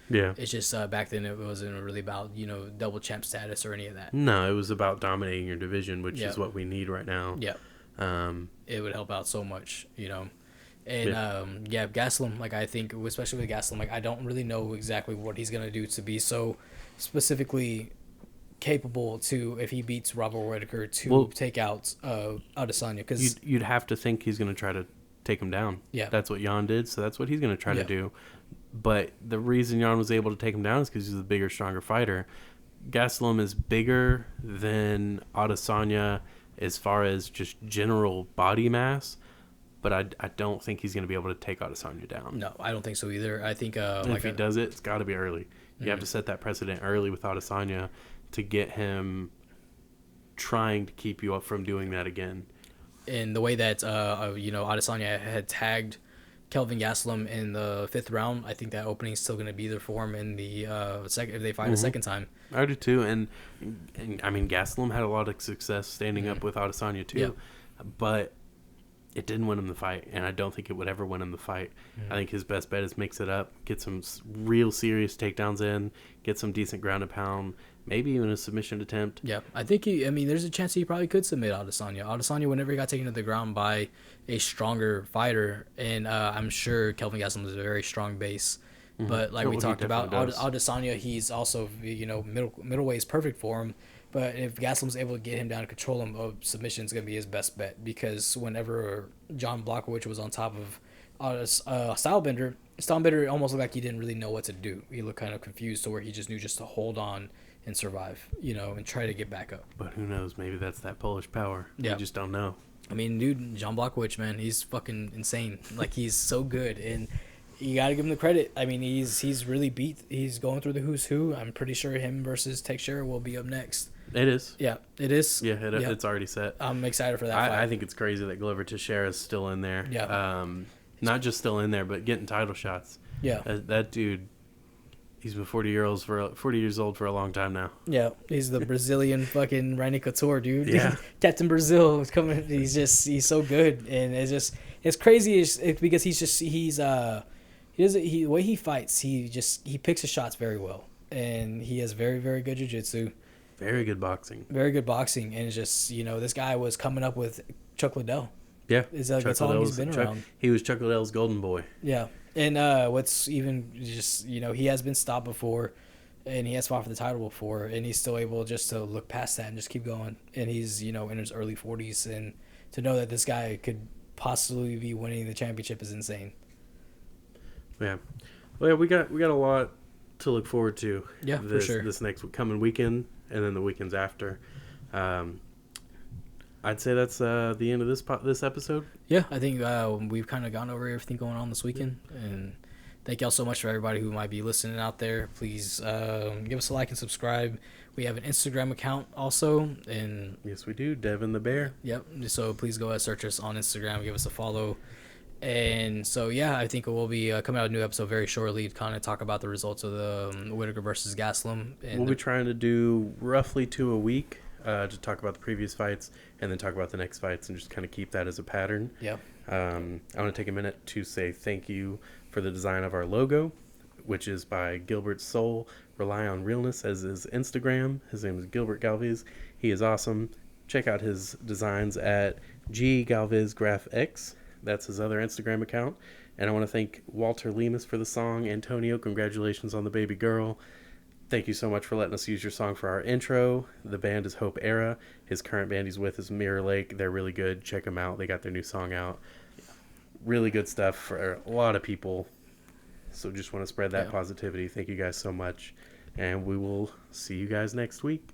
Yeah. It's just back then it wasn't really about, double champ status or any of that. No, it was about dominating your division, which is what we need right now. Yeah. It would help out so much, And Gastelum, like, I think, especially with Gastelum, like, I don't really know exactly what he's gonna do to be so specifically capable to, if he beats Robert Whitaker, to take out Adesanya, because you'd have to think he's gonna try to take him down. Yeah. That's what Jan did, so that's what he's going to try to do. But the reason Jan was able to take him down is because he's a bigger, stronger fighter. Gastelum is bigger than Adesanya as far as just general body mass, but I don't think he's going to be able to take Adesanya down. No, I don't think so either. I think if he does it, it's got to be early. You have to set that precedent early with Adesanya to get him trying to keep you up from doing that again. In the way that Adesanya had tagged Kelvin Gastelum in the 5th round, I think that opening is still going to be there for him in the second, if they fight a second time. I do too, and I mean Gastelum had a lot of success standing up with Adesanya too, but it didn't win him the fight, and I don't think it would ever win him the fight. I think his best bet is mix it up, get some real serious takedowns in, get some decent ground and pound, maybe even a submission attempt. Yeah, I think there's a chance he probably could submit Adesanya. Adesanya, whenever he got taken to the ground by a stronger fighter, and I'm sure Kelvin Gastelum is a very strong base. But like we talked about, Adesanya, he's also, middleweight is perfect for him. But if Gastelum's able to get him down and control him, submission is going to be his best bet, because whenever John Blachowicz was on top of Stylebender almost looked like he didn't really know what to do. He looked kind of confused to where he just knew just to hold on and survive, and try to get back up. But who knows? Maybe that's that Polish power. Yeah. You just don't know. I mean, dude, John Blachowicz, man, he's fucking insane. Like, he's so good, and you got to give him the credit. I mean, he's really he's going through the who's who. I'm pretty sure him versus Teixeira will be up next. It is. Yeah, it is. Yeah, it's already set. I'm excited for that fight. I think it's crazy that Glover Teixeira is still in there. Yeah. Not just still in there, but getting title shots. Yeah. That dude, he's been 40 years old for a long time now. Yeah, he's the Brazilian fucking Randy Couture, dude. Yeah. Captain Brazil is coming. He's so good, and it's crazy. Because the way he fights, he picks his shots very well, and he has very, very good jiu-jitsu. Very good boxing. Very good boxing, and it's just this guy was coming up with Chuck Liddell. Yeah. Is like that's how long he's been around. He was Chuck Liddell's golden boy. Yeah, and what's even just he has been stopped before, and he has fought for the title before, and he's still able just to look past that and just keep going. And he's in his early 40s, and to know that this guy could possibly be winning the championship is insane. Yeah, well, yeah, we got a lot to look forward to. Yeah, for sure. This next coming weekend, and then the weekends after. I'd say that's the end of this episode. Yeah, I think we've kind of gone over everything going on this weekend, and thank y'all so much for everybody who might be listening out there. Please give us a like and subscribe. We have an Instagram account also, and yes, we do. Devin the Bear. Yep. So please go ahead, search us on Instagram, give us a follow. And so, yeah, I think we'll be coming out with a new episode very shortly to kind of talk about the results of the Whittaker versus Gastelum. And we'll be trying to do roughly 2 a week to talk about the previous fights and then talk about the next fights and just kind of keep that as a pattern. Yeah. I want to take a minute to say thank you for the design of our logo, which is by Gilbert Soul. Rely on Realness as his Instagram. His name is Gilbert Galvez. He is awesome. Check out his designs at GGalvezGraphX. That's his other Instagram account. And I want to thank Walter Lemus for the song. Antonio, congratulations on the baby girl. Thank you so much for letting us use your song for our intro. The band is Hope Era. His current band he's with is Mirror Lake. They're really good. Check them out. They got their new song out. Really good stuff for a lot of people. So just want to spread that positivity. Thank you guys so much. And we will see you guys next week.